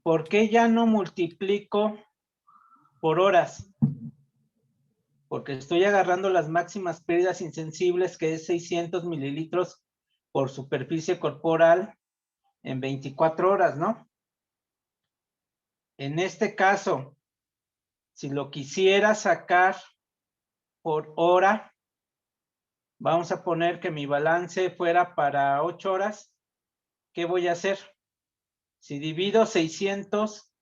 ¿por qué ya no multiplico por horas? Porque estoy agarrando las máximas pérdidas insensibles, que es 600 mililitros por superficie corporal en 24 horas, ¿no? En este caso, si lo quisiera sacar por hora, vamos a poner que mi balance fuera para 8 horas. ¿Qué voy a hacer? Si divido 600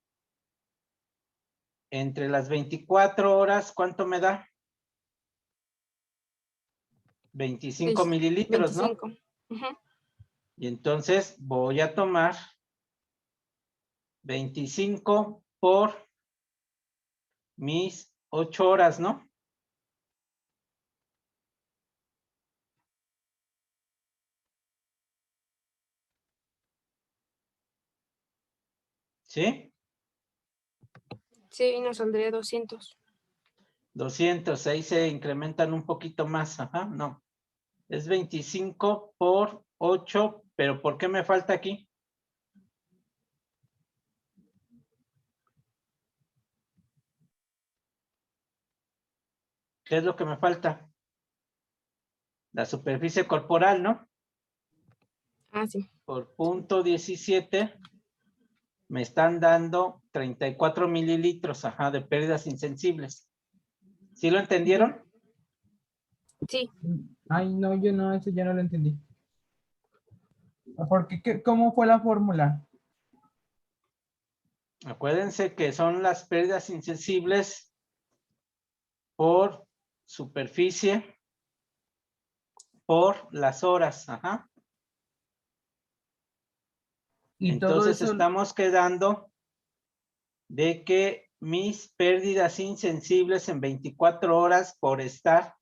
entre las 24 horas, ¿cuánto me da? 25 mililitros, 25. ¿no? Y entonces voy a tomar 25 por mis 8 horas, ¿no? ¿Sí? Sí, nos saldría 200. 200, ahí se incrementan un poquito más, ajá, no. Es 25 por 8, pero ¿por qué me falta aquí? ¿Qué es lo que me falta? La superficie corporal, ¿no? Ah, sí. Por punto 17 me están dando 34 mililitros, ajá, de pérdidas insensibles. ¿Sí lo entendieron? Sí. Ay, no, yo no, eso ya no lo entendí. Porque, ¿cómo fue la fórmula? Acuérdense que son las pérdidas insensibles por superficie por las horas, ajá. Y todo Entonces eso, estamos quedando de que mis pérdidas insensibles en 24 horas por estar,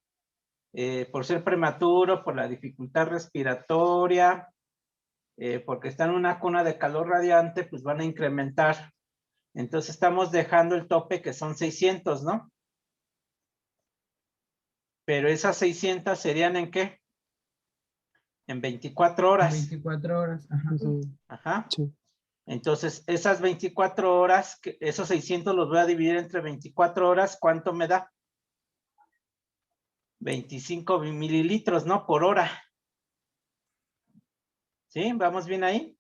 por ser prematuro, por la dificultad respiratoria, porque está en una cuna de calor radiante, pues van a incrementar. Entonces estamos dejando el tope que son 600, ¿no? Pero esas 600 serían ¿en qué? En 24 horas. 24 horas. Ajá. Ajá. Sí. Entonces, esas 24 horas, esos 600 los voy a dividir entre 24 horas, ¿cuánto me da? 25 mililitros, ¿no? Por hora. ¿Sí? ¿Vamos bien ahí?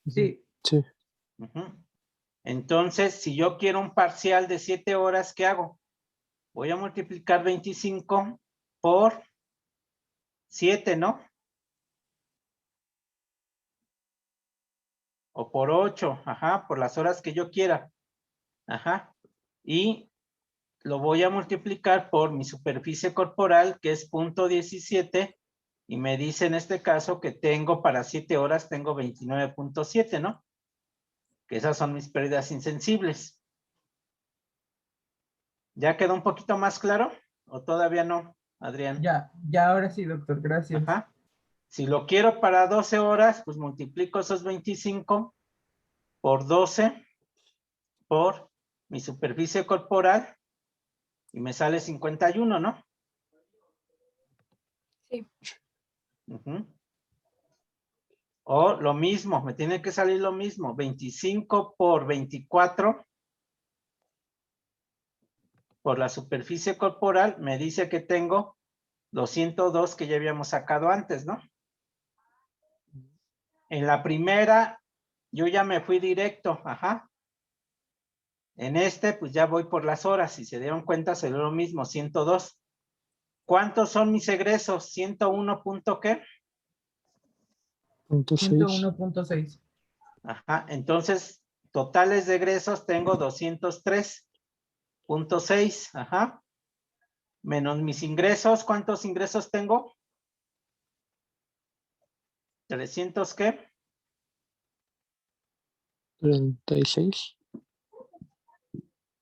Sí. Sí. Entonces, si yo quiero un parcial de 7 horas, ¿qué hago? Voy a multiplicar 25 por 7, ¿no? O por 8, ajá, por las horas que yo quiera. Ajá. Y lo voy a multiplicar por mi superficie corporal, que es 0.17, y me dice en este caso que tengo para 7 horas, tengo 29.7, ¿no? Que esas son mis pérdidas insensibles. ¿Ya quedó un poquito más claro? ¿O todavía no, Adrián? Ya ahora sí, doctor, gracias. Ajá. Si lo quiero para 12 horas, pues multiplico esos 25 por 12 por mi superficie corporal y me sale 51, ¿no? Sí. O lo mismo, me tiene que salir lo mismo, 25 por 24 por la superficie corporal, me dice que tengo 202 que ya habíamos sacado antes, ¿no? En la primera, yo ya me fui directo, ajá. En este, pues ya voy por las horas, si se dieron cuenta, se dio lo mismo, 102. ¿Cuántos son mis egresos? 101 punto ¿qué? 101.6. Ajá, entonces, totales de egresos tengo 203.6, ajá. Menos mis ingresos, ¿cuántos ingresos tengo? 300 ¿qué? 36.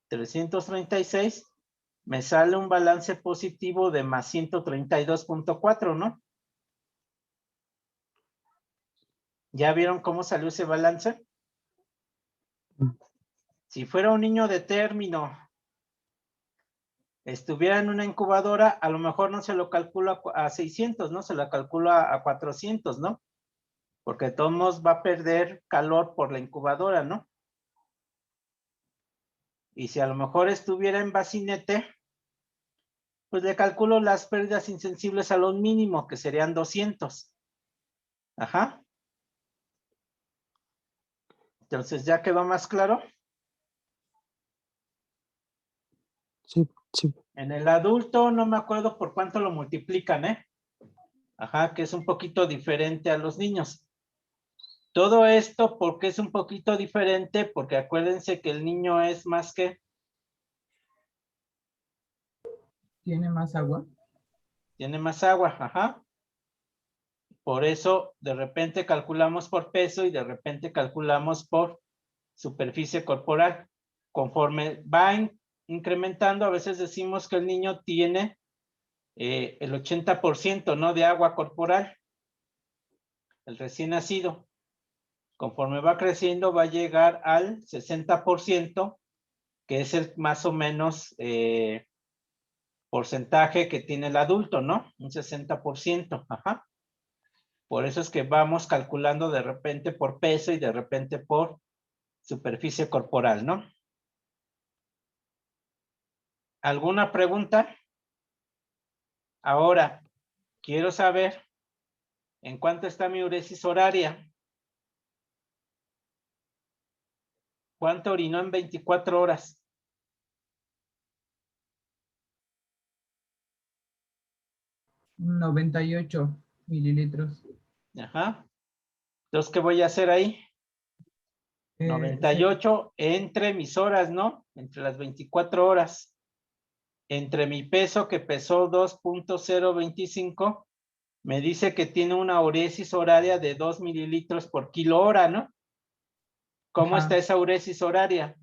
336. Me sale un balance positivo de más 132.4, ¿no? ¿Ya vieron cómo salió ese balance? Si fuera un niño de término, estuviera en una incubadora, a lo mejor no se lo calculo a 600, ¿no? Se lo calculo a 400, ¿no? Porque de todos modos va a perder calor por la incubadora, ¿no? Y si a lo mejor estuviera en bacinete, pues le calculo las pérdidas insensibles a los mínimos, que serían 200. Ajá. Entonces, ¿ya quedó más claro? Sí, sí. En el adulto no me acuerdo por cuánto lo multiplican, ¿eh? Ajá, que es un poquito diferente a los niños. Todo esto, ¿por qué es un poquito diferente? Porque acuérdense que el niño es más que... ¿Tiene más agua? Tiene más agua, ajá. Por eso, de repente calculamos por peso y de repente calculamos por superficie corporal. Conforme va incrementando, a veces decimos que el niño tiene el 80%, ¿no? De agua corporal, el recién nacido. Conforme va creciendo, va a llegar al 60%, que es el más o menos porcentaje que tiene el adulto, ¿no? Un 60%, ajá. Por eso es que vamos calculando de repente por peso y de repente por superficie corporal, ¿no? ¿Alguna pregunta? Ahora, quiero saber en cuánto está mi uresis horaria. ¿Cuánto orinó en 24 horas? 98 mililitros. Ajá. Entonces, ¿qué voy a hacer ahí? 98 entre mis horas, ¿no? Entre las 24 horas. Entre mi peso, que pesó 2.025, me dice que tiene una uresis horaria de 2 mililitros por kilo hora, ¿no? ¿Cómo Ajá. está esa uresis horaria?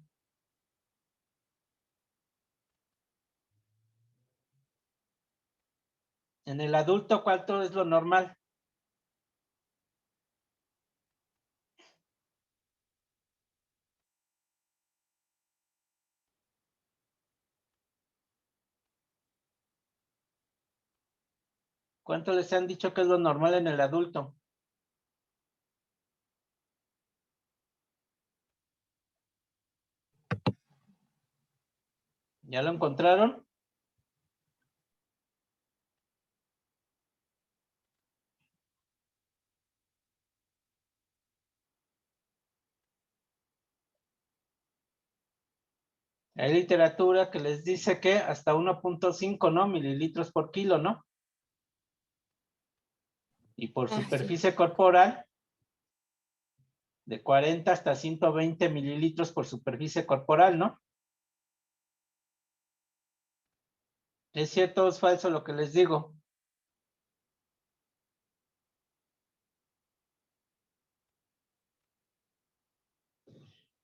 En el adulto, ¿cuánto es lo normal? ¿Cuánto les han dicho que es lo normal en el adulto? ¿Ya lo encontraron? Hay literatura que les dice que hasta 1.5, ¿no? Mililitros por kilo, ¿no? Y por Ah, sí. superficie corporal, de 40 hasta 120 mililitros por superficie corporal, ¿no? ¿Es cierto o es falso lo que les digo?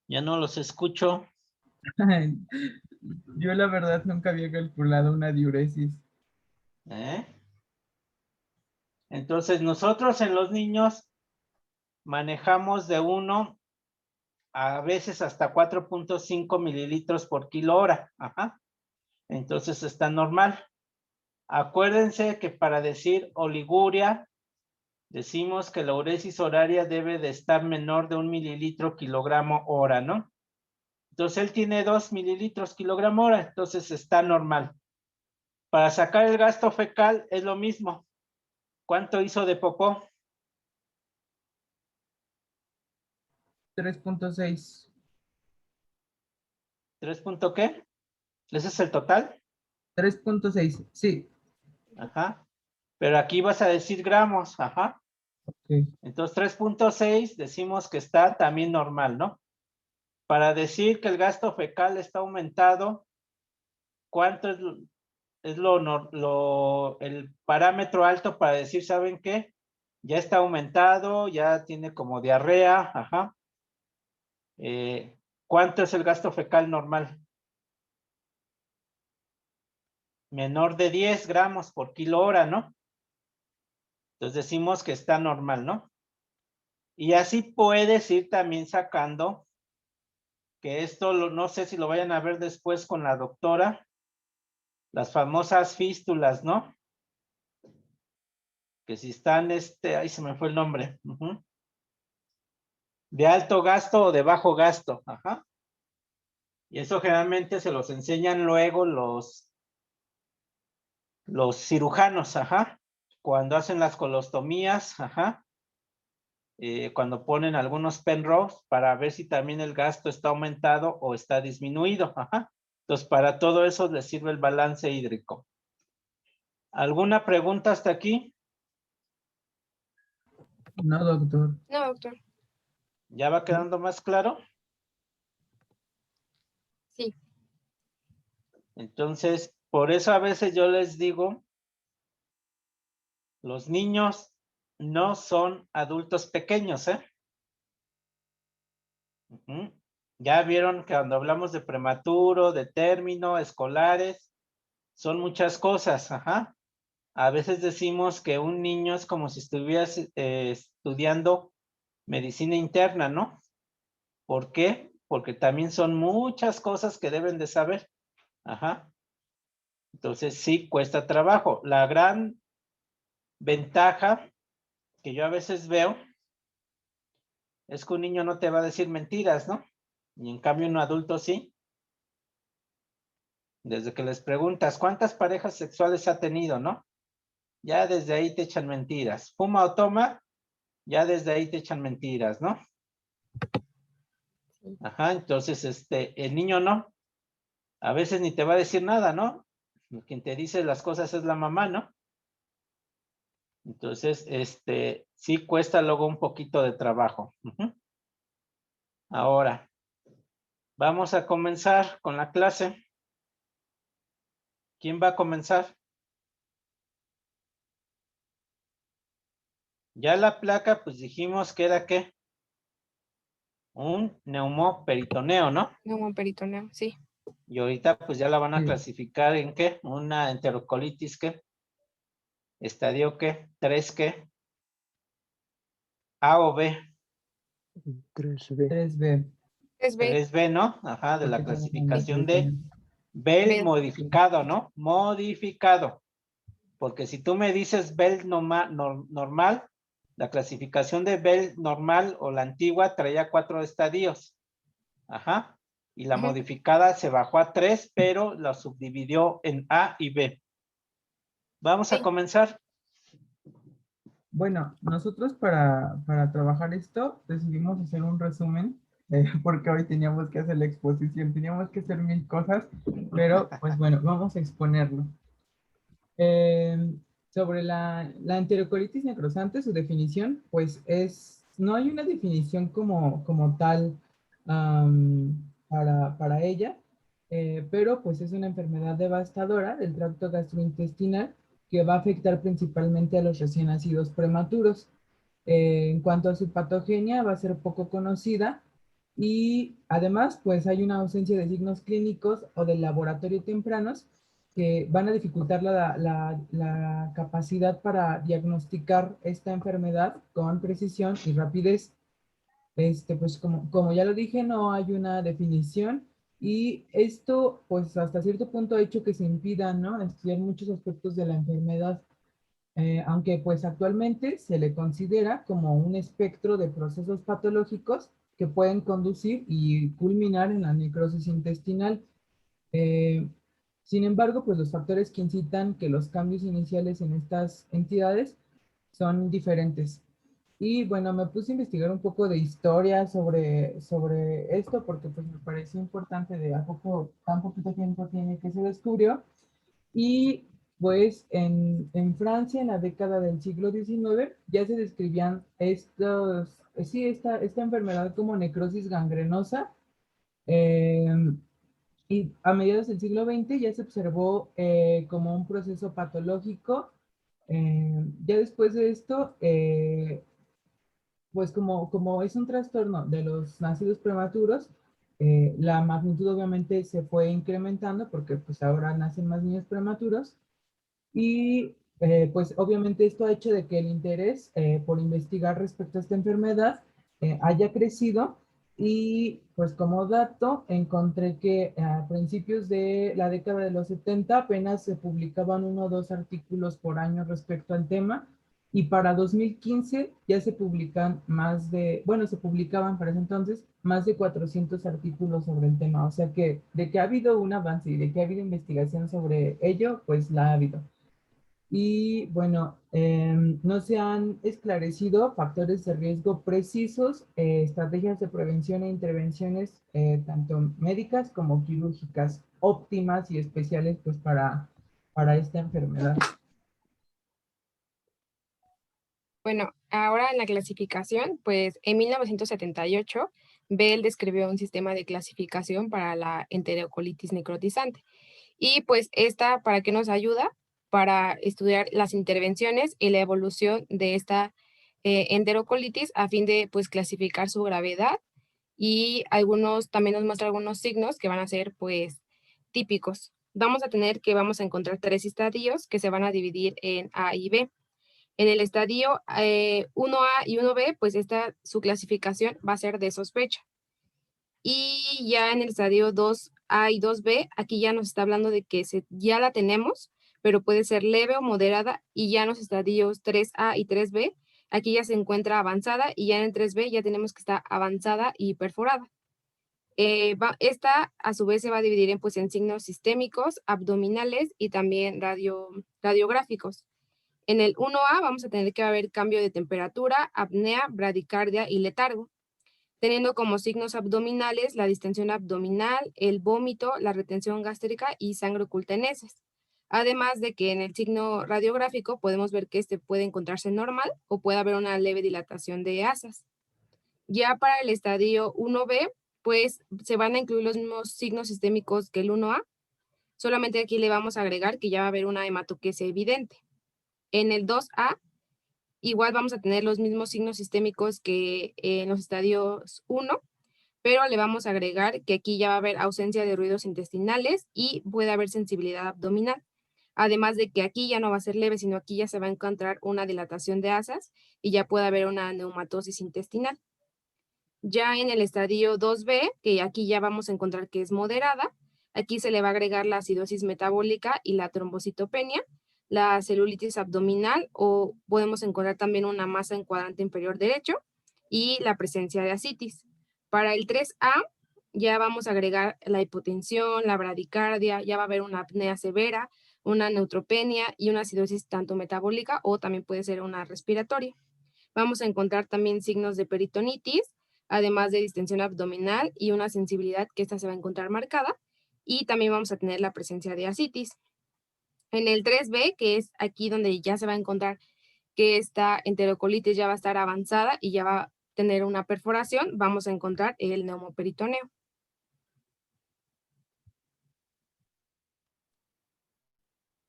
Ya no los escucho. Yo la verdad nunca había calculado una diuresis. ¿Eh? Entonces, nosotros en los niños manejamos de 1 a veces hasta 4.5 mililitros por kilo hora. Ajá. Entonces está normal. Acuérdense que para decir oliguria, decimos que la uresis horaria debe de estar menor de 1 mililitro kilogramo hora, ¿no? Entonces él tiene 2 mililitros kilogramo hora, entonces está normal. Para sacar el gasto fecal es lo mismo. ¿Cuánto hizo de popó? 3.6. ¿3 punto qué? ¿Ese es el total? 3.6. Sí. Ajá. Pero aquí vas a decir gramos, ajá. Ok. Entonces 3.6 decimos que está también normal, ¿no? Para decir que el gasto fecal está aumentado, ¿cuánto es el parámetro alto para decir, ¿saben qué? Ya está aumentado, ya tiene como diarrea, ajá. ¿Cuánto es el gasto fecal normal? Menor de 10 gramos por kilo hora, ¿no? Entonces decimos que está normal, ¿no? Y así puedes ir también sacando, que esto no sé si lo vayan a ver después con la doctora, las famosas fístulas, ¿no? Que si están, ahí se me fue el nombre. De alto gasto o de bajo gasto, ajá. Y eso generalmente se los enseñan luego los cirujanos, ajá, cuando hacen las colostomías, ajá, cuando ponen algunos Penrose para ver si también el gasto está aumentado o está disminuido, ajá. Entonces, para todo eso les sirve el balance hídrico. ¿Alguna pregunta hasta aquí? No, doctor. No, doctor. ¿Ya va quedando más claro? Sí. Entonces, por eso a veces yo les digo, los niños no son adultos pequeños, ¿eh? Ujú. Ya vieron que cuando hablamos de prematuro, de término, escolares, son muchas cosas, ajá. A veces decimos que un niño es como si estuvieras estudiando medicina interna, ¿no? ¿Por qué? Porque también son muchas cosas que deben de saber, ajá. Entonces sí cuesta trabajo. La gran ventaja que yo a veces veo es que un niño no te va a decir mentiras, ¿no? Y en cambio un adulto sí. Desde que les preguntas, ¿cuántas parejas sexuales ha tenido, no? Ya desde ahí te echan mentiras. ¿Fuma o toma? Ya desde ahí te echan mentiras, ¿no? Sí. Ajá, entonces, el niño no. A veces ni te va a decir nada, ¿no? Quien te dice las cosas es la mamá, ¿no? Entonces, sí cuesta luego un poquito de trabajo. Ujú. Ahora, vamos a comenzar con la clase. ¿Quién va a comenzar? Ya la placa, pues dijimos que era ¿qué? Un neumoperitoneo, ¿no? Neumoperitoneo, sí. Y ahorita pues ya la van a Sí. clasificar en ¿qué? Una enterocolitis ¿qué? Estadio ¿qué? 3 ¿qué? A o B. 3B. 3B. Es B. 3B, ¿no? Ajá, de la Porque tiene clasificación de peritoneal. Bell Bell. modificado, ¿no? Modificado. Porque si tú me dices Bell normal, la clasificación de Bell normal o la antigua traía 4 estadios. Ajá. Y la Ujú. modificada se bajó a 3, pero la subdividió en A y B. Vamos a Sí. comenzar. Bueno, nosotros para trabajar esto decidimos hacer un resumen, porque hoy teníamos que hacer la exposición, teníamos que hacer 1000 cosas, pero pues bueno, vamos a exponerlo. Eh, sobre la enterocolitis necrosante, su definición, pues no hay una definición como tal para ella, pero pues es una enfermedad devastadora del tracto gastrointestinal que va a afectar principalmente a los recién nacidos prematuros. En cuanto a su patogenia, va a ser poco conocida y además, pues hay una ausencia de signos clínicos o del laboratorio tempranos que van a dificultar la capacidad para diagnosticar esta enfermedad con precisión y rapidez. Pues como ya lo dije, no hay una definición y esto, pues hasta cierto punto ha hecho que se impida, ¿no? Estudiar muchos aspectos de la enfermedad, aunque pues actualmente se le considera como un espectro de procesos patológicos que pueden conducir y culminar en la necrosis intestinal. Eh, Sin embargo, pues los factores que incitan que los cambios iniciales en estas entidades son diferentes. Y bueno, me puse a investigar un poco de historia sobre esto porque pues me pareció importante de tan poquito tiempo tiene que se descubrió. Y pues en Francia, en la década del siglo XIX, ya se describían esta enfermedad como necrosis gangrenosa. Eh, y a mediados del siglo XX ya se observó como un proceso patológico. Ya después de esto, pues como es un trastorno de los nacidos prematuros, la magnitud obviamente se fue incrementando porque pues ahora nacen más niños prematuros y pues obviamente esto ha hecho de que el interés por investigar respecto a esta enfermedad haya crecido y pues como dato encontré que a principios de la década de los 70 apenas se publicaban 1 o 2 artículos por año respecto al tema Y para 2015 ya se publican se publicaban para ese entonces más de 400 artículos sobre el tema. O sea que de que ha habido un avance y de que ha habido investigación sobre ello, pues la ha habido. Y bueno, no se han esclarecido factores de riesgo precisos, estrategias de prevención e intervenciones, tanto médicas como quirúrgicas, óptimas y especiales pues para esta enfermedad. Bueno, ahora en la clasificación, pues en 1978, Bell describió un sistema de clasificación para la enterocolitis necrotizante. Y pues esta, ¿para qué nos ayuda? Para estudiar las intervenciones y la evolución de esta enterocolitis a fin de pues clasificar su gravedad y también nos muestra algunos signos que van a ser pues típicos. Vamos a encontrar 3 estadios que se van a dividir en A y B. En el estadio 1A y 1B, pues su clasificación va a ser de sospecha. Y ya en el estadio 2A y 2B, aquí ya nos está hablando de que ya la tenemos, pero puede ser leve o moderada. Y ya en los estadios 3A y 3B, aquí ya se encuentra avanzada. Y ya en el 3B ya tenemos que está avanzada y perforada. Esta a su vez se va a dividir en signos sistémicos, abdominales y también radiográficos. En el 1A vamos a tener que haber cambio de temperatura, apnea, bradicardia y letargo, teniendo como signos abdominales la distensión abdominal, el vómito, la retención gástrica y sangre oculta en heces. Además de que en el signo radiográfico podemos ver que este puede encontrarse normal o puede haber una leve dilatación de asas. Ya para el estadio 1B, pues se van a incluir los mismos signos sistémicos que el 1A, solamente aquí le vamos a agregar que ya va a haber una hematoquesia evidente. En el 2A, igual vamos a tener los mismos signos sistémicos que en los estadios 1, pero le vamos a agregar que aquí ya va a haber ausencia de ruidos intestinales y puede haber sensibilidad abdominal. Además de que aquí ya no va a ser leve, sino aquí ya se va a encontrar una dilatación de asas y ya puede haber una neumatosis intestinal. Ya en el estadio 2B, que aquí ya vamos a encontrar que es moderada, aquí se le va a agregar la acidosis metabólica y la trombocitopenia, la celulitis abdominal, o podemos encontrar también una masa en cuadrante inferior derecho y la presencia de ascitis. Para el 3A ya vamos a agregar la hipotensión, la bradicardia, ya va a haber una apnea severa, una neutropenia y una acidosis tanto metabólica o también puede ser una respiratoria. Vamos a encontrar también signos de peritonitis, además de distensión abdominal y una sensibilidad que esta se va a encontrar marcada. Y también vamos a tener la presencia de ascitis. En el 3B, que es aquí donde ya se va a encontrar que esta enterocolitis ya va a estar avanzada y ya va a tener una perforación, vamos a encontrar el neumoperitoneo.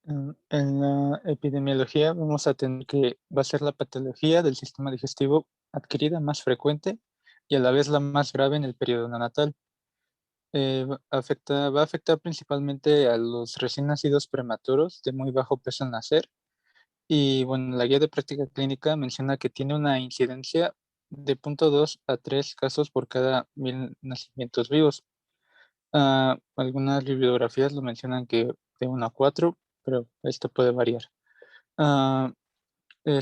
En la epidemiología vamos a tener que va a ser la patología del sistema digestivo adquirida más frecuente y a la vez la más grave en el periodo neonatal. Va a afectar principalmente a los recién nacidos prematuros de muy bajo peso al nacer. Y bueno, la guía de práctica clínica menciona que tiene una incidencia de 0.2 a 3 casos por cada 1000 nacimientos vivos. Algunas bibliografías lo mencionan que de 1 a 4, pero esto puede variar. Ah, en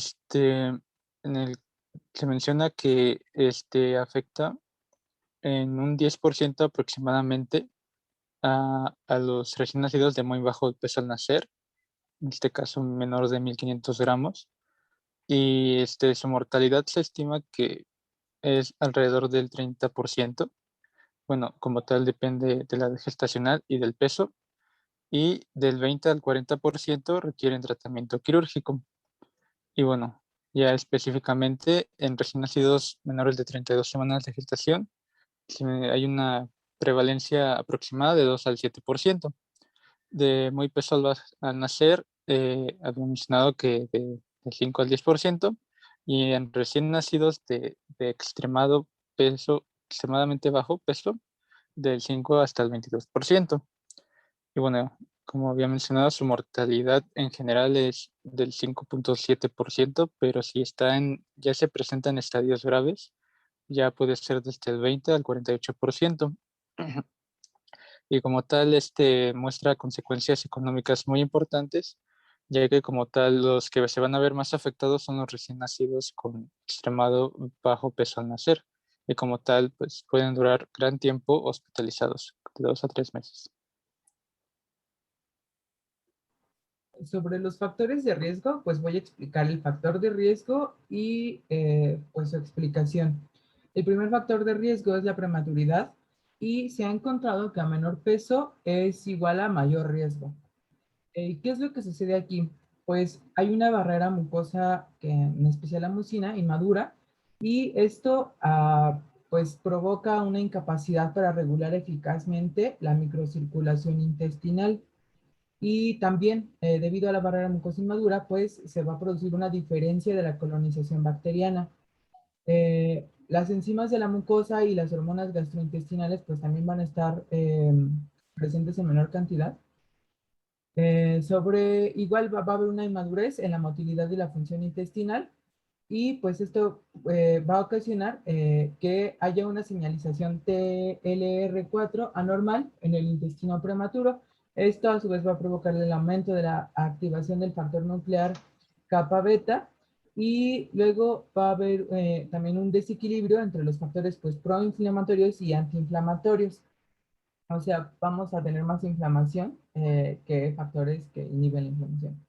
se menciona que afecta en un 10% aproximadamente a los recién nacidos de muy bajo peso al nacer, en este caso menor de 1500 gramos, y su mortalidad se estima que es alrededor del 30%. Bueno, como tal depende de la edad gestacional y del peso, y del 20 al 40% requieren tratamiento quirúrgico. Y bueno, ya específicamente en recién nacidos menores de 32 semanas de gestación, hay una prevalencia aproximada de 2 al 7%. De muy peso al nacer, había mencionado que de 5 al 10%, y en recién nacidos de extremadamente bajo peso, del 5 hasta el 22%. Y bueno, como había mencionado, su mortalidad en general es del 5.7%, pero si ya se presenta en estadios graves, ya puede ser desde el 20 al 48%. Y como tal, muestra consecuencias económicas muy importantes, ya que como tal los que se van a ver más afectados son los recién nacidos con extremado bajo peso al nacer, y como tal pues pueden durar gran tiempo hospitalizados, de 2 a 3 meses. Sobre los factores de riesgo, pues voy a explicar el factor de riesgo y pues su explicación. El primer factor de riesgo es la prematuridad y se ha encontrado que a menor peso es igual a mayor riesgo. ¿Qué es lo que sucede aquí? Pues hay una barrera mucosa, que, en especial la mucina, inmadura, y esto pues provoca una incapacidad para regular eficazmente la microcirculación intestinal. Y también, debido a la barrera mucosa inmadura, pues se va a producir una diferencia de la colonización bacteriana. Las enzimas de la mucosa y las hormonas gastrointestinales, pues también van a estar presentes en menor cantidad. Igual va a haber una inmadurez en la motilidad y la función intestinal, y pues esto va a ocasionar que haya una señalización TLR4 anormal en el intestino prematuro. Esto a su vez va a provocar el aumento de la activación del factor nuclear kappa beta, y luego va a haber también un desequilibrio entre los factores pues proinflamatorios y antiinflamatorios. O sea, vamos a tener más inflamación que factores que inhiben la inflamación.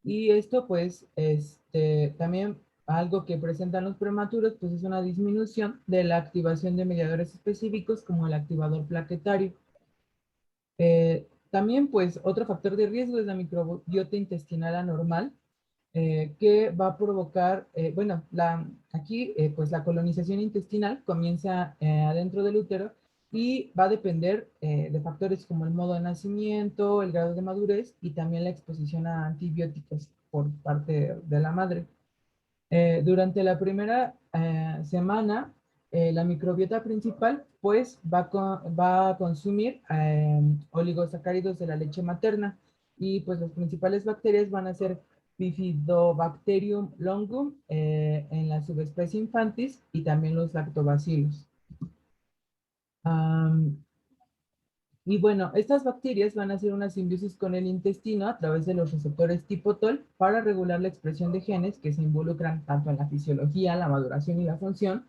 Y esto, pues, también algo que presentan los prematuros, pues es una disminución de la activación de mediadores específicos como el activador plaquetario. También, pues, otro factor de riesgo es la microbiota intestinal anormal, que va a provocar, bueno, aquí, pues la colonización intestinal comienza adentro del útero y va a depender de factores como el modo de nacimiento, el grado de madurez y también la exposición a antibióticos por parte de la madre. Durante la primera semana, la microbiota principal pues va a consumir oligosacáridos de la leche materna, y pues las principales bacterias van a ser Bifidobacterium longum en la subespecie infantis y también los lactobacillus. Y bueno, estas bacterias van a hacer una simbiosis con el intestino a través de los receptores tipo TOL para regular la expresión de genes que se involucran tanto en la fisiología, la maduración y la función,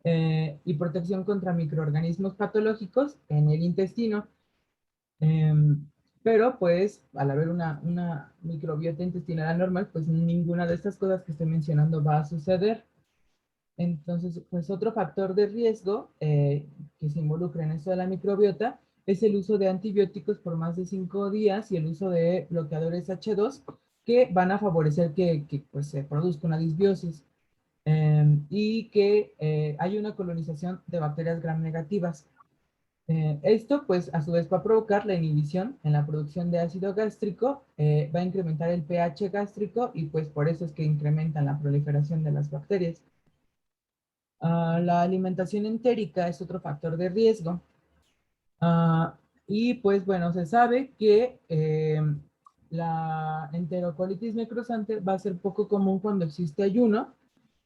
y protección contra microorganismos patológicos en el intestino. Pero pues al haber una microbiota intestinal anormal, pues ninguna de estas cosas que estoy mencionando va a suceder. Entonces, pues otro factor de riesgo que se involucra en esto de la microbiota es el uso de antibióticos por más de 5 días y el uso de bloqueadores H2 que van a favorecer que pues, se produzca una disbiosis y que haya una colonización de bacterias gram negativas. Esto, pues, a su vez va a provocar la inhibición en la producción de ácido gástrico, va a incrementar el pH gástrico y pues por eso es que incrementan la proliferación de las bacterias. La alimentación entérica es otro factor de riesgo. Y pues bueno, se sabe que la enterocolitis necrosante va a ser poco común cuando existe ayuno.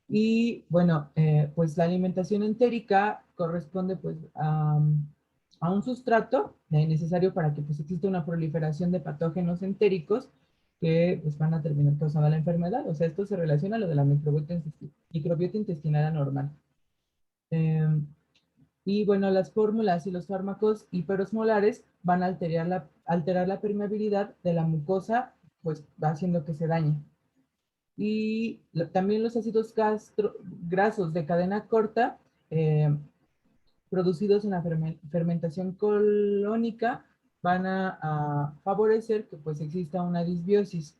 Y bueno, pues la alimentación entérica corresponde pues a un sustrato necesario para que pues exista una proliferación de patógenos entéricos que pues van a terminar causando la enfermedad. O sea, esto se relaciona a lo de la microbiota intestinal anormal. Y bueno, las fórmulas y los fármacos hiperosmolares van a alterar la permeabilidad de la mucosa, pues va haciendo que se dañe. Y también los ácidos grasos de cadena corta, producidos en la fermentación colónica, van a favorecer que pues exista una disbiosis.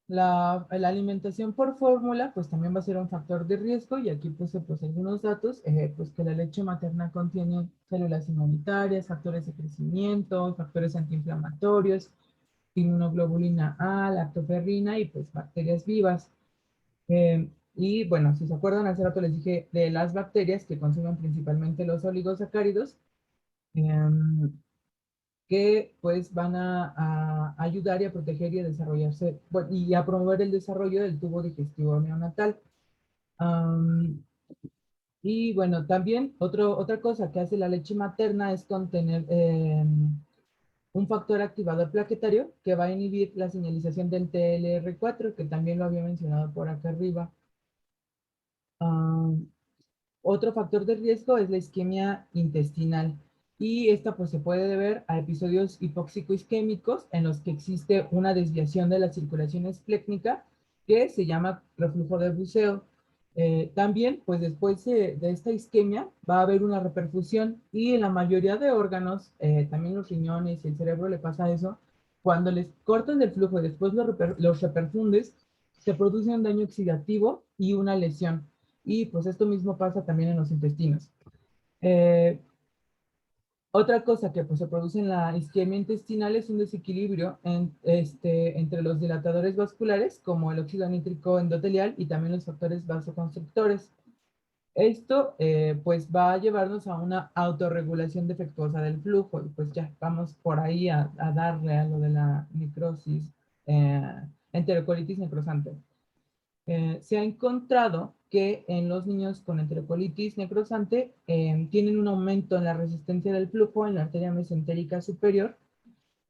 La alimentación por fórmula, pues también va a ser un factor de riesgo, y aquí puse pues algunos datos, pues que la leche materna contiene células inmunitarias, factores de crecimiento, factores antiinflamatorios, inmunoglobulina A, lactoferrina y pues bacterias vivas. Y bueno, si se acuerdan, hace rato les dije de las bacterias que consumen principalmente los oligosacáridos, que pues van a ayudar y a proteger y a desarrollarse, bueno, y a promover el desarrollo del tubo digestivo neonatal. Y bueno, también otra cosa que hace la leche materna es contener un factor activador plaquetario que va a inhibir la señalización del TLR4, que también lo había mencionado por acá arriba. Otro factor de riesgo es la isquemia intestinal, y esta pues se puede deber a episodios hipóxico-isquémicos en los que existe una desviación de la circulación esplécnica que se llama reflujo de buceo. También pues después de esta isquemia va a haber una reperfusión, y en la mayoría de órganos, también los riñones y el cerebro le pasa eso. Cuando les cortan el flujo y después los reperfundes, se produce un daño oxidativo y una lesión. Y pues esto mismo pasa también en los intestinos. Otra cosa que pues, se produce en la isquemia intestinal es un desequilibrio entre los dilatadores vasculares, como el óxido nítrico endotelial, y también los factores vasoconstrictores. Esto pues va a llevarnos a una autorregulación defectuosa del flujo, y pues ya vamos por ahí a darle a lo de la necrosis, enterocolitis necrosante. Se ha encontrado que en los niños con enterocolitis necrosante tienen un aumento en la resistencia del flujo en la arteria mesentérica superior.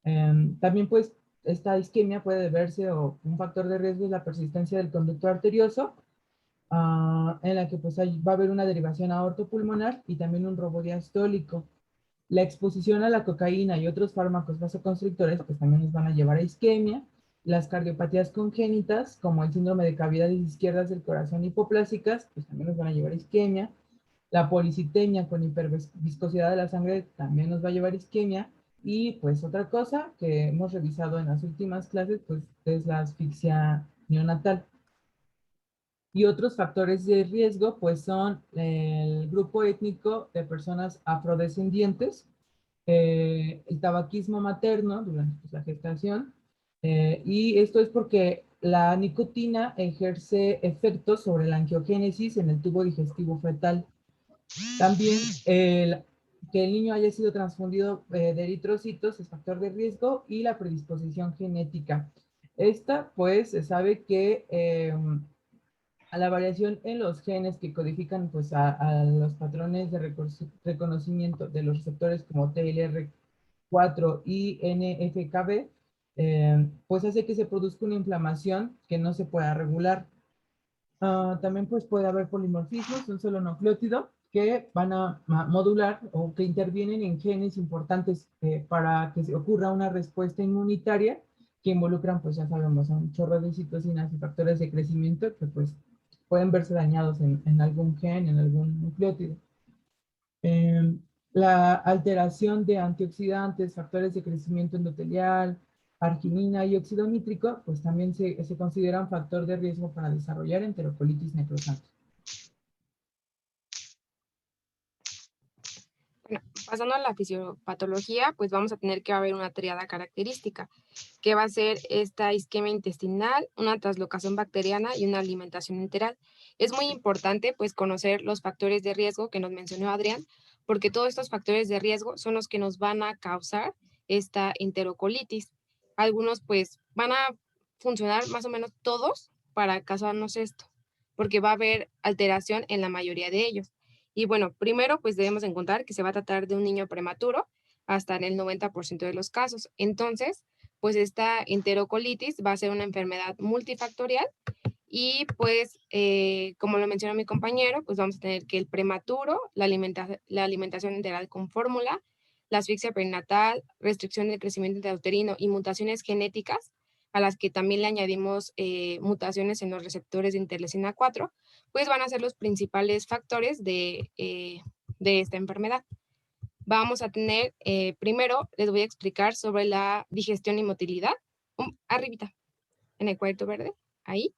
También pues esta isquemia puede deberse, o un factor de riesgo es la persistencia del conducto arterioso, en la que pues va a haber una derivación aortopulmonar y también un robo diastólico. La exposición a la cocaína y otros fármacos vasoconstrictores pues también nos van a llevar a isquemia. Las cardiopatías congénitas, como el síndrome de cavidades izquierdas del corazón hipoplásicas, pues también nos van a llevar a isquemia. La policitemia con hiperviscosidad de la sangre también nos va a llevar a isquemia. Y pues otra cosa que hemos revisado en las últimas clases, pues es la asfixia neonatal. Y otros factores de riesgo, pues son el grupo étnico de personas afrodescendientes, el tabaquismo materno durante pues, la gestación, y esto es porque la nicotina ejerce efectos sobre la angiogénesis en el tubo digestivo fetal. También que el niño haya sido transfundido de eritrocitos es factor de riesgo, y la predisposición genética. Esta, pues, se sabe que a la variación en los genes que codifican pues, a los patrones de reconocimiento de los receptores como TLR4 y NFKB, pues hace que se produzca una inflamación que no se pueda regular. También pues puede haber polimorfismos, un solo nucleótido, que van a modular o que intervienen en genes importantes para que se ocurra una respuesta inmunitaria, que involucran, pues ya sabemos, un chorro de citocinas y factores de crecimiento que pues pueden verse dañados en algún gen, en algún nucleótido. La alteración de antioxidantes, factores de crecimiento endotelial, arginina y óxido nítrico, pues también se considera un factor de riesgo para desarrollar enterocolitis necrosante. Bueno, pasando a la fisiopatología, pues vamos a tener que haber una triada característica, que va a ser esta isquemia intestinal, una translocación bacteriana y una alimentación enteral. Es muy importante pues conocer los factores de riesgo que nos mencionó Adrián, porque todos estos factores de riesgo son los que nos van a causar esta enterocolitis. Algunos pues van a funcionar más o menos todos para causarnos esto, porque va a haber alteración en la mayoría de ellos. Y bueno, primero pues debemos encontrar que se va a tratar de un niño prematuro hasta en el 90% de los casos. Entonces, pues esta enterocolitis va a ser una enfermedad multifactorial, y pues como lo mencionó mi compañero, pues vamos a tener que el prematuro, la alimentación enteral con fórmula, la asfixia perinatal, restricción del crecimiento intrauterino y mutaciones genéticas, a las que también le añadimos mutaciones en los receptores de interleucina 4, pues van a ser los principales factores de esta enfermedad. Vamos a tener, primero les voy a explicar sobre la digestión y motilidad. Arribita, en el cuadrito verde, ahí.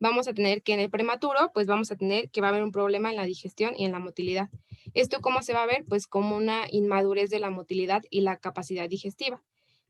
Vamos a tener que en el prematuro, pues vamos a tener que va a haber un problema en la digestión y en la motilidad. ¿Esto cómo se va a ver? Pues como una inmadurez de la motilidad y la capacidad digestiva.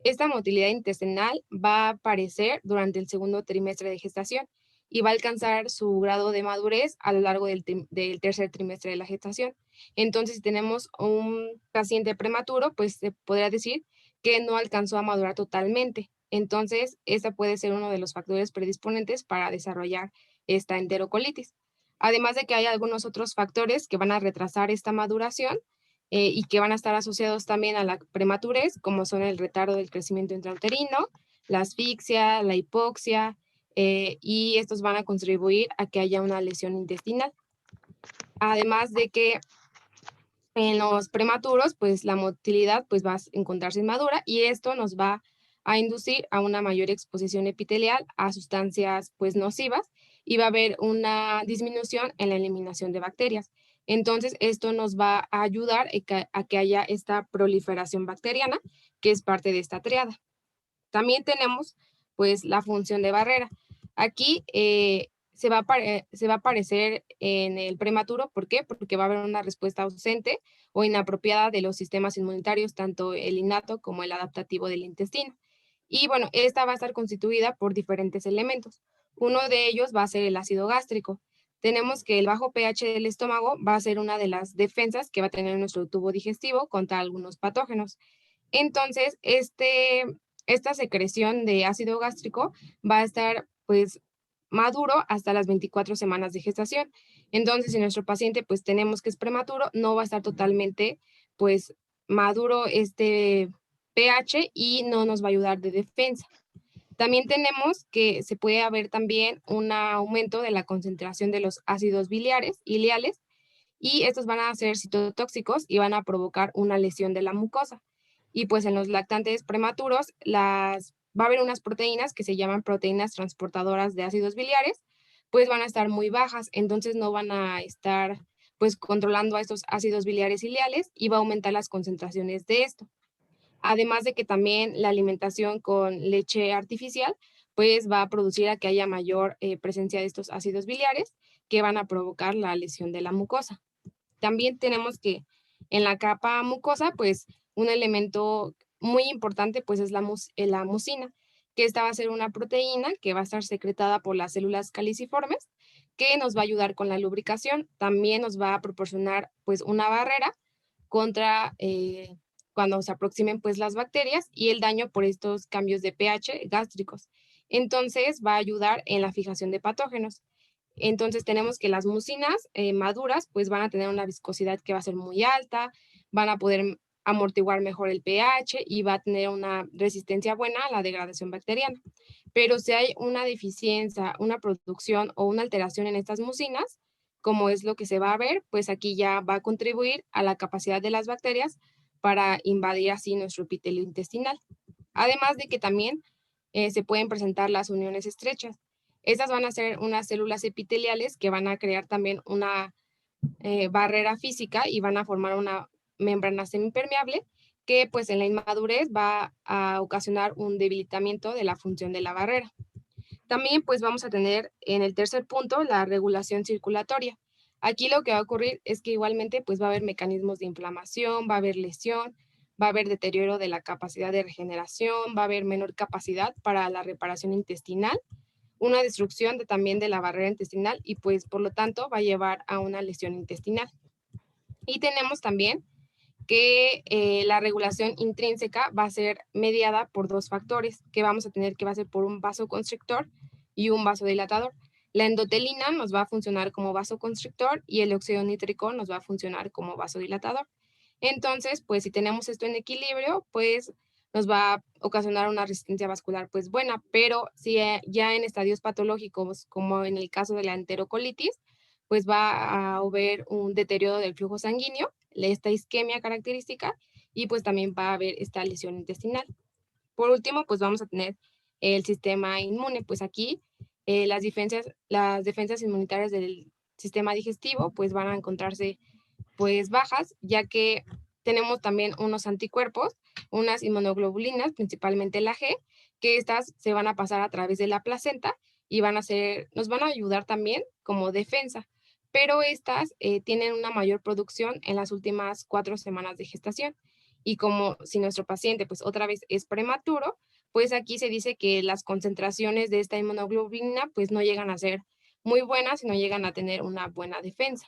Esta motilidad intestinal va a aparecer durante el segundo trimestre de gestación y va a alcanzar su grado de madurez a lo largo del tercer trimestre de la gestación. Entonces, si tenemos un paciente prematuro, pues se podría decir que no alcanzó a madurar totalmente. Entonces, este puede ser uno de los factores predisponentes para desarrollar esta enterocolitis. Además de que hay algunos otros factores que van a retrasar esta maduración, y que van a estar asociados también a la prematurez, como son el retardo del crecimiento intrauterino, la asfixia, la hipoxia, y estos van a contribuir a que haya una lesión intestinal. Además de que en los prematuros, pues la motilidad pues va a encontrarse inmadura y esto nos va a inducir a una mayor exposición epitelial a sustancias pues nocivas y va a haber una disminución en la eliminación de bacterias. Entonces, esto nos va a ayudar a que haya esta proliferación bacteriana, que es parte de esta triada. También tenemos pues la función de barrera. Aquí se va a aparecer en el prematuro. ¿Por qué? Porque va a haber una respuesta ausente o inapropiada de los sistemas inmunitarios, tanto el innato como el adaptativo del intestino. Y bueno, esta va a estar constituida por diferentes elementos. Uno de ellos va a ser el ácido gástrico. Tenemos que el bajo pH del estómago va a ser una de las defensas que va a tener nuestro tubo digestivo contra algunos patógenos. Entonces, esta secreción de ácido gástrico va a estar pues maduro hasta las 24 semanas de gestación. Entonces, si nuestro paciente pues tenemos que es prematuro, no va a estar totalmente pues maduro este pH y no nos va a ayudar de defensa. También tenemos que se puede haber también un aumento de la concentración de los ácidos ileales, y estos van a ser citotóxicos y van a provocar una lesión de la mucosa. Y pues en los lactantes prematuros va a haber unas proteínas que se llaman proteínas transportadoras de ácidos biliares, pues van a estar muy bajas, entonces no van a estar pues controlando a estos ácidos biliares ileales y va a aumentar las concentraciones de esto. Además de que también la alimentación con leche artificial pues va a producir a que haya mayor presencia de estos ácidos biliares que van a provocar la lesión de la mucosa. También tenemos que en la capa mucosa, pues un elemento muy importante pues es la mucina, que esta va a ser una proteína que va a estar secretada por las células caliciformes, que nos va a ayudar con la lubricación. También nos va a proporcionar pues una barrera contra cuando se aproximen pues las bacterias y el daño por estos cambios de pH gástricos. Entonces va a ayudar en la fijación de patógenos. Entonces tenemos que las mucinas maduras pues van a tener una viscosidad que va a ser muy alta, van a poder amortiguar mejor el pH y va a tener una resistencia buena a la degradación bacteriana. Pero si hay una deficiencia, una producción o una alteración en estas mucinas, como es lo que se va a ver, pues aquí ya va a contribuir a la capacidad de las bacterias para invadir así nuestro epitelio intestinal. Además de que también se pueden presentar las uniones estrechas. Estas van a ser unas células epiteliales que van a crear también una barrera física y van a formar una membrana semipermeable que pues en la inmadurez va a ocasionar un debilitamiento de la función de la barrera. También pues vamos a tener en el tercer punto la regulación circulatoria. Aquí lo que va a ocurrir es que igualmente pues va a haber mecanismos de inflamación, va a haber lesión, va a haber deterioro de la capacidad de regeneración, va a haber menor capacidad para la reparación intestinal, una destrucción también de la barrera intestinal y pues por lo tanto va a llevar a una lesión intestinal. Y tenemos también que la regulación intrínseca va a ser mediada por dos factores que vamos a tener, que va a ser por un vasoconstrictor y un vasodilatador. La endotelina nos va a funcionar como vasoconstrictor y el óxido nítrico nos va a funcionar como vasodilatador. Entonces, pues si tenemos esto en equilibrio, pues nos va a ocasionar una resistencia vascular pues buena, pero si ya en estadios patológicos, como en el caso de la enterocolitis, pues va a haber un deterioro del flujo sanguíneo, esta isquemia característica, y pues también va a haber esta lesión intestinal. Por último, pues vamos a tener el sistema inmune, pues aquí las defensas inmunitarias del sistema digestivo pues van a encontrarse pues bajas, ya que tenemos también unos anticuerpos, unas inmunoglobulinas, principalmente la G, que estas se van a pasar a través de la placenta y nos van a ayudar también como defensa, pero estas tienen una mayor producción en las últimas 4 semanas de gestación. Y como si nuestro paciente pues otra vez es prematuro, pues aquí se dice que las concentraciones de esta inmunoglobulina pues no llegan a ser muy buenas y no llegan a tener una buena defensa.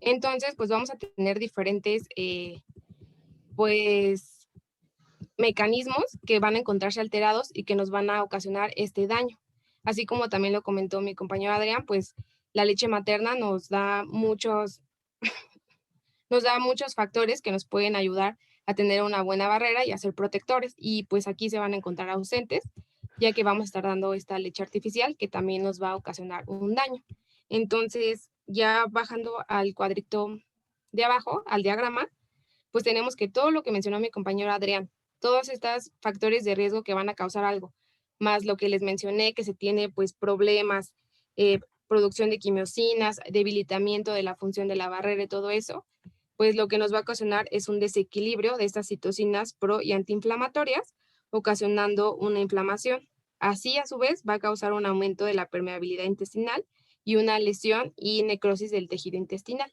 Entonces, pues vamos a tener diferentes, pues, mecanismos que van a encontrarse alterados y que nos van a ocasionar este daño. Así como también lo comentó mi compañero Adrián, pues la leche materna nos da nos da muchos factores que nos pueden ayudar a tener una buena barrera y a ser protectores. Y pues aquí se van a encontrar ausentes, ya que vamos a estar dando esta leche artificial que también nos va a ocasionar un daño. Entonces, ya bajando al cuadrito de abajo, al diagrama, pues tenemos que todo lo que mencionó mi compañero Adrián, todos estos factores de riesgo que van a causar algo, más lo que les mencioné, que se tiene pues problemas, producción de quimiosinas, debilitamiento de la función de la barrera y todo eso, pues lo que nos va a ocasionar es un desequilibrio de estas citocinas pro y antiinflamatorias, ocasionando una inflamación. Así, a su vez, va a causar un aumento de la permeabilidad intestinal y una lesión y necrosis del tejido intestinal.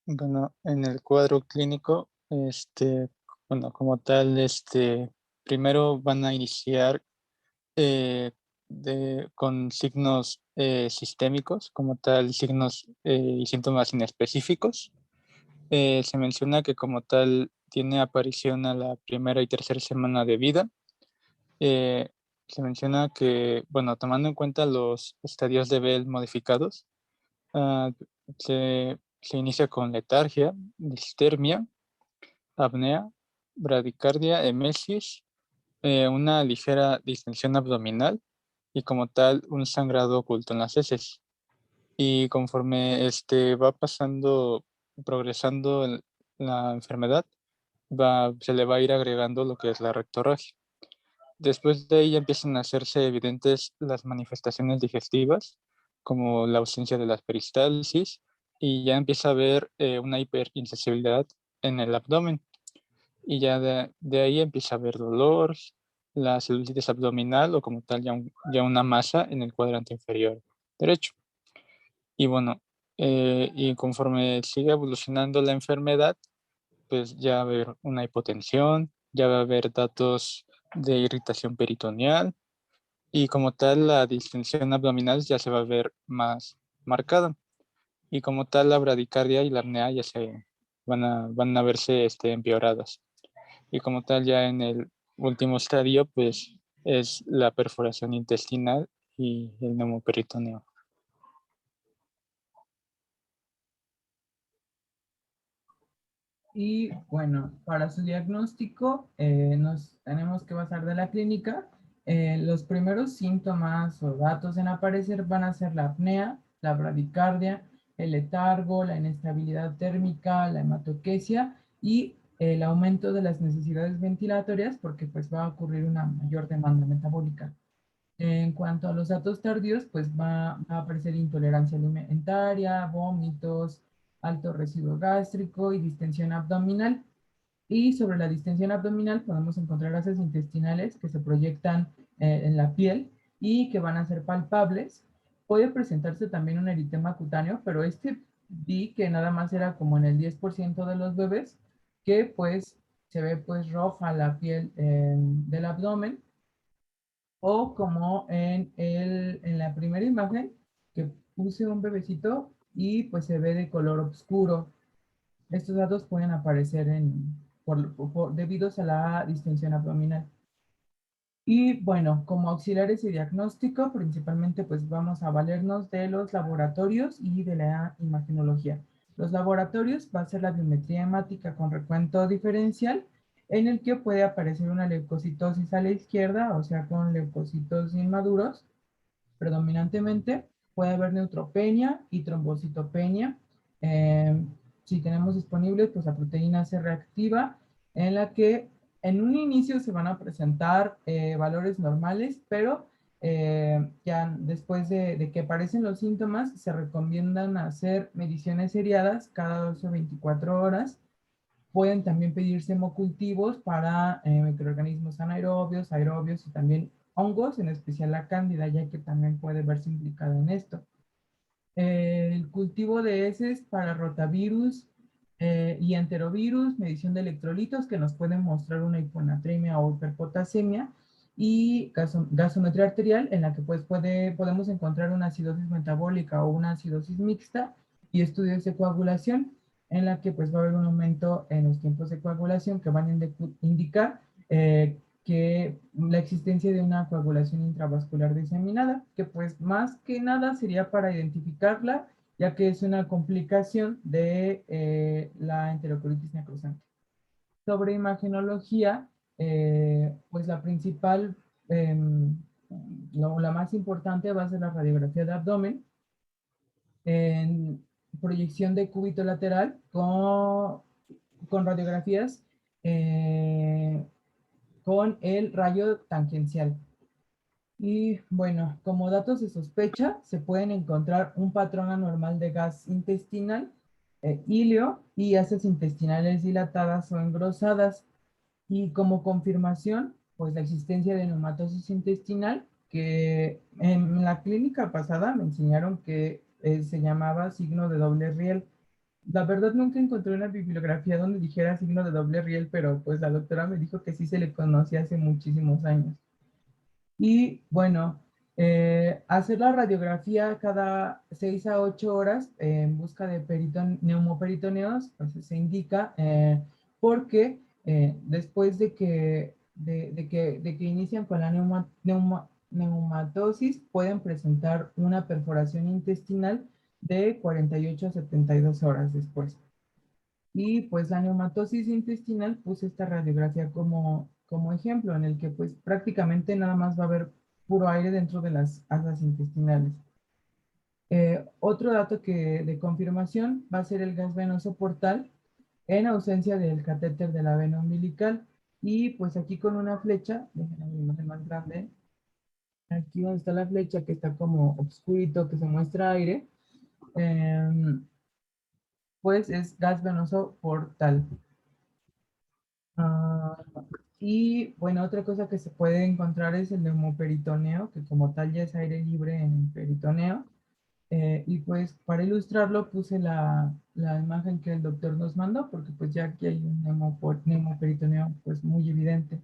Bueno, en el cuadro clínico, bueno, como tal, primero van a iniciar con signos sistémicos, como tal, signos y síntomas inespecíficos. Se menciona que como tal tiene aparición a la primera y tercera semana de vida. Se menciona que, bueno, tomando en cuenta los estadios de Bell modificados, ah, se inicia con letargia, distermia, apnea, bradicardia, emesis, una ligera distensión abdominal y como tal un sangrado oculto en las heces. Y conforme va pasando, progresando la enfermedad, se le va a ir agregando lo que es la rectorragia. Después de ahí empiezan a hacerse evidentes las manifestaciones digestivas, como la ausencia de las peristalsis, y ya empieza a haber una hiperinsensibilidad en el abdomen. Y ya de ahí empieza a haber dolor, la celulitis abdominal o como tal ya una masa en el cuadrante inferior derecho. Y bueno, y conforme sigue evolucionando la enfermedad, pues ya va a haber una hipotensión, ya va a haber datos de irritación peritoneal y como tal la distensión abdominal ya se va a ver más marcada. Y como tal la bradicardia y la apnea ya van a verse empeoradas. Y como tal ya en el último estadio pues es la perforación intestinal y el neumoperitoneo. Y bueno, para su diagnóstico nos tenemos que basar de la clínica. Los primeros síntomas o datos en aparecer van a ser la apnea, la bradicardia, el letargo, la inestabilidad térmica, la hematoquesia y el aumento de las necesidades ventilatorias porque pues va a ocurrir una mayor demanda metabólica. En cuanto a los datos tardíos, pues va a aparecer intolerancia alimentaria, vómitos, alto residuo gástrico y distensión abdominal. Y sobre la distensión abdominal podemos encontrar gases intestinales que se proyectan en la piel y que van a ser palpables. Puede presentarse también un eritema cutáneo, pero vi que nada más era como en el 10% de los bebés, que pues se ve pues roja la piel del abdomen o como en la primera imagen que puse un bebecito y pues se ve de color oscuro. Estos datos pueden aparecer debido a la distensión abdominal. Y bueno, como auxiliares de diagnóstico, principalmente pues vamos a valernos de los laboratorios y de la imagenología. Los laboratorios va a ser la biometría hemática con recuento diferencial, en el que puede aparecer una leucocitosis a la izquierda, o sea, con leucocitos inmaduros, predominantemente. Puede haber neutropenia y trombocitopenia. Si tenemos disponibles, pues la proteína C reactiva, en la que en un inicio se van a presentar valores normales, pero ya después de que aparecen los síntomas, se recomiendan hacer mediciones seriadas cada 12 o 24 horas. Pueden también pedirse hemocultivos para microorganismos anaerobios, aerobios y también hongos, en especial la cándida, ya que también puede verse implicada en esto. El cultivo de heces para rotavirus y enterovirus, medición de electrolitos que nos pueden mostrar una hiponatremia o hiperpotasemia y gasometría arterial en la que pues podemos encontrar una acidosis metabólica o una acidosis mixta y estudios de coagulación en la que pues va a haber un aumento en los tiempos de coagulación que van a indicar que la existencia de una coagulación intravascular diseminada, que pues más que nada sería para identificarla, ya que es una complicación de la enterocolitis necrosante. Sobre imagenología, pues la principal, la más importante va a ser la radiografía de abdomen, en proyección de cúbito lateral con radiografías con el rayo tangencial. Y bueno, como datos de sospecha, se pueden encontrar un patrón anormal de gas intestinal, ilio y heces intestinales dilatadas o engrosadas. Y como confirmación, pues la existencia de neumatosis intestinal, que en la clínica pasada me enseñaron que se llamaba signo de doble riel. La verdad nunca encontré una bibliografía donde dijera signo de doble riel, pero pues la doctora me dijo que sí se le conocía hace muchísimos años. Y bueno, hacer la radiografía cada 6 a 8 horas en busca de neumoperitoneos, pues se indica porque después de que inician con la neumatosis, pueden presentar una perforación intestinal de 48 a 72 horas después. Y pues la neumatosis intestinal puse esta radiografía como ejemplo, en el que pues prácticamente nada más va a haber puro aire dentro de las asas intestinales. Otro dato de confirmación va a ser el gas venoso portal en ausencia del catéter de la vena umbilical. Y pues aquí con una flecha, déjenme una imagen más grande, aquí donde está la flecha que está como oscurito, que se muestra aire, pues es gas venoso portal. Y bueno, otra cosa que se puede encontrar es el neumoperitoneo, que como tal ya es aire libre en el peritoneo. Y pues para ilustrarlo puse la imagen que el doctor nos mandó, porque pues ya aquí hay un neumoperitoneo pues muy evidente.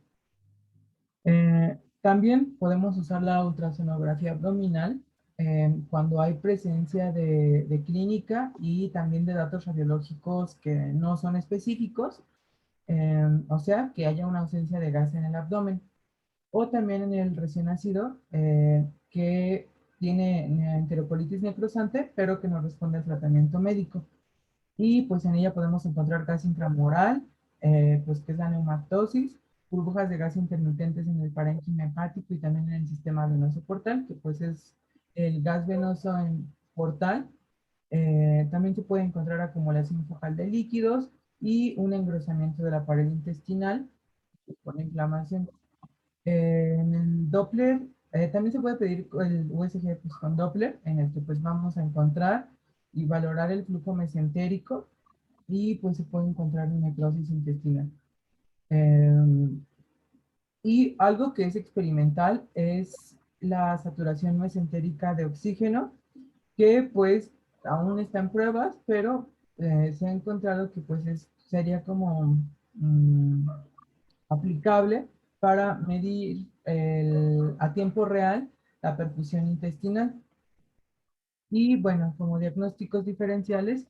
También podemos usar la ultrasonografía abdominal cuando hay presencia de clínica y también de datos radiológicos que no son específicos, o sea, que haya una ausencia de gas en el abdomen. O también en el recién nacido que tiene enterocolitis necrosante, pero que no responde al tratamiento médico. Y pues en ella podemos encontrar gas intramural, pues que es la neumatosis, burbujas de gas intermitentes en el parénquima hepático y también en el sistema venoso portal, que pues es el gas venoso en portal. También se puede encontrar acumulación focal de líquidos y un engrosamiento de la pared intestinal por inflamación. En el Doppler, también se puede pedir el USG pues, con Doppler, en el que pues vamos a encontrar y valorar el flujo mesentérico y pues se puede encontrar necrosis intestinal. Y algo que es experimental es la saturación mesentérica de oxígeno, que pues aún está en pruebas, pero se ha encontrado que pues sería como aplicable para medir a tiempo real la perfusión intestinal. Y bueno, como diagnósticos diferenciales,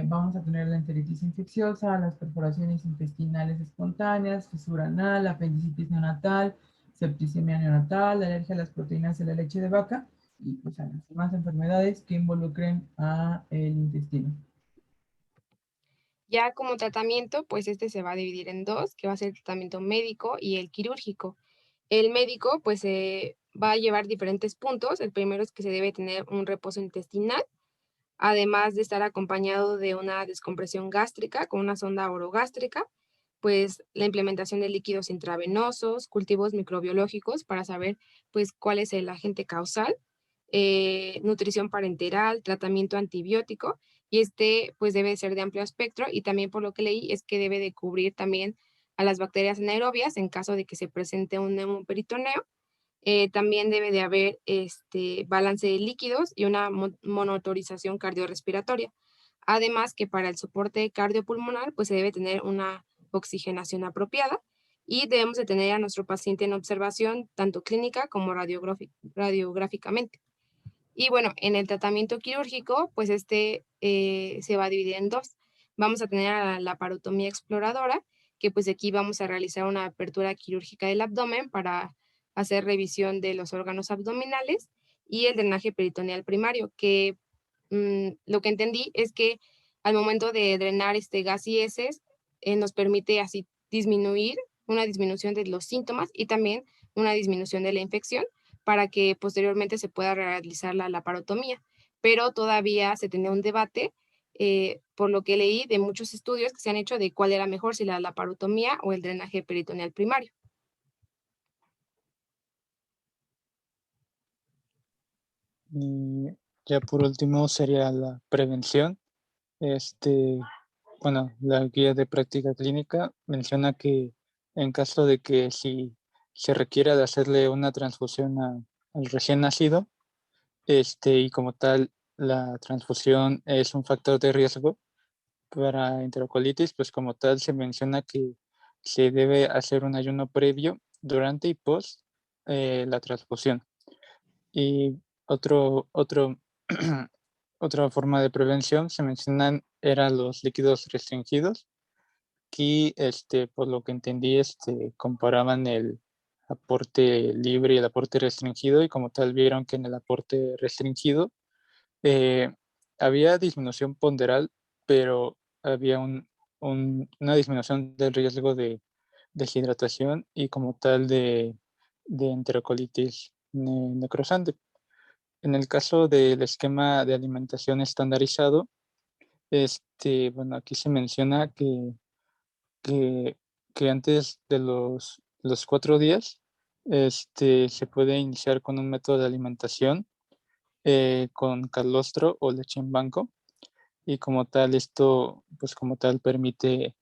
vamos a tener la enteritis infecciosa, las perforaciones intestinales espontáneas, fisura anal, apendicitis neonatal, septicemia neonatal, alergia a las proteínas de la leche de vaca y pues a las demás enfermedades que involucren a el intestino. Ya como tratamiento, pues este se va a dividir en dos, que va a ser el tratamiento médico y el quirúrgico. El médico, pues va a llevar diferentes puntos. El primero es que se debe tener un reposo intestinal, además de estar acompañado de una descompresión gástrica con una sonda orogástrica, pues la implementación de líquidos intravenosos, cultivos microbiológicos para saber pues cuál es el agente causal, nutrición parenteral, tratamiento antibiótico, y este pues debe ser de amplio espectro y también por lo que leí es que debe de cubrir también a las bacterias anaerobias en caso de que se presente un neumoperitoneo. También debe de haber balance de líquidos y una monitorización cardiorrespiratoria. Además que para el soporte cardiopulmonar pues se debe tener una oxigenación apropiada y debemos de tener a nuestro paciente en observación tanto clínica como radiográficamente. Y bueno, en el tratamiento quirúrgico pues se va a dividir en dos. Vamos a tener a la laparotomía exploradora, que pues aquí vamos a realizar una apertura quirúrgica del abdomen para hacer revisión de los órganos abdominales y el drenaje peritoneal primario, que lo que entendí es que al momento de drenar gas y heces, nos permite así disminuir, una disminución de los síntomas y también una disminución de la infección para que posteriormente se pueda realizar la laparotomía. Pero todavía se tenía un debate, por lo que leí de muchos estudios que se han hecho de cuál era mejor, si la laparotomía o el drenaje peritoneal primario. Y ya por último sería la prevención. Bueno, la guía de práctica clínica menciona que en caso de que si se requiera de hacerle una transfusión al recién nacido, y como tal la transfusión es un factor de riesgo para enterocolitis, pues como tal se menciona que se debe hacer un ayuno previo, durante y post la transfusión. Y otro otra forma de prevención se mencionan eran los líquidos restringidos. Aquí, por lo que entendí, comparaban el aporte libre y el aporte restringido, y como tal vieron que en el aporte restringido había disminución ponderal, pero había una disminución del riesgo de deshidratación y como tal de enterocolitis necrosante. En el caso del esquema de alimentación estandarizado, bueno, aquí se menciona que, que antes de los 4 días, se puede iniciar con un método de alimentación con calostro o leche en banco, y como tal esto, pues como tal permite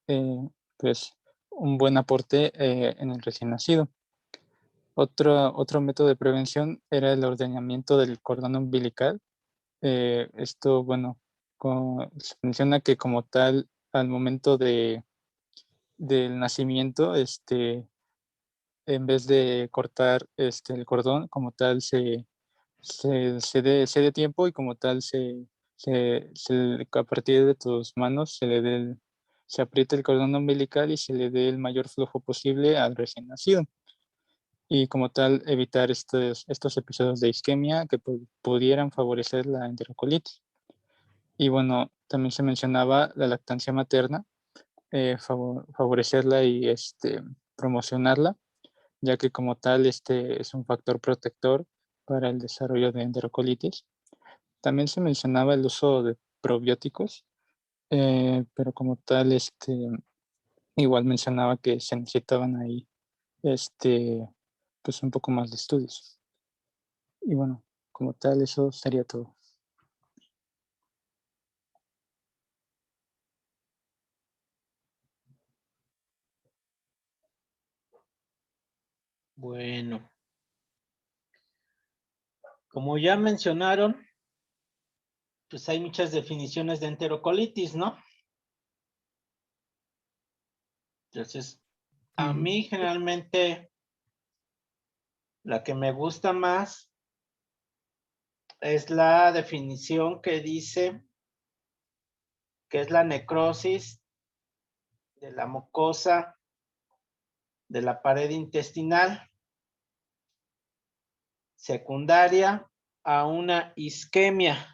eh, pues un buen aporte en el recién nacido. Otro método de prevención era el ordeñamiento del cordón umbilical. Esto, bueno, se menciona que como tal, al momento del nacimiento, en vez de cortar el cordón, como tal, se dé tiempo, y como tal, a partir de tus manos se aprieta el cordón umbilical y se le dé el mayor flujo posible al recién nacido. Y como tal, evitar estos episodios de isquemia que pudieran favorecer la enterocolitis. Y bueno, también se mencionaba la lactancia materna, favorecerla y promocionarla, ya que como tal es un factor protector para el desarrollo de enterocolitis. También se mencionaba el uso de probióticos, pero como tal igual mencionaba que se necesitaban ahí pues un poco más de estudios. Y bueno, como tal eso sería todo. Bueno, como ya mencionaron, pues hay muchas definiciones de enterocolitis, ¿no? Entonces, a mí generalmente la que me gusta más es la definición que dice que es la necrosis de la mucosa de la pared intestinal secundaria a una isquemia,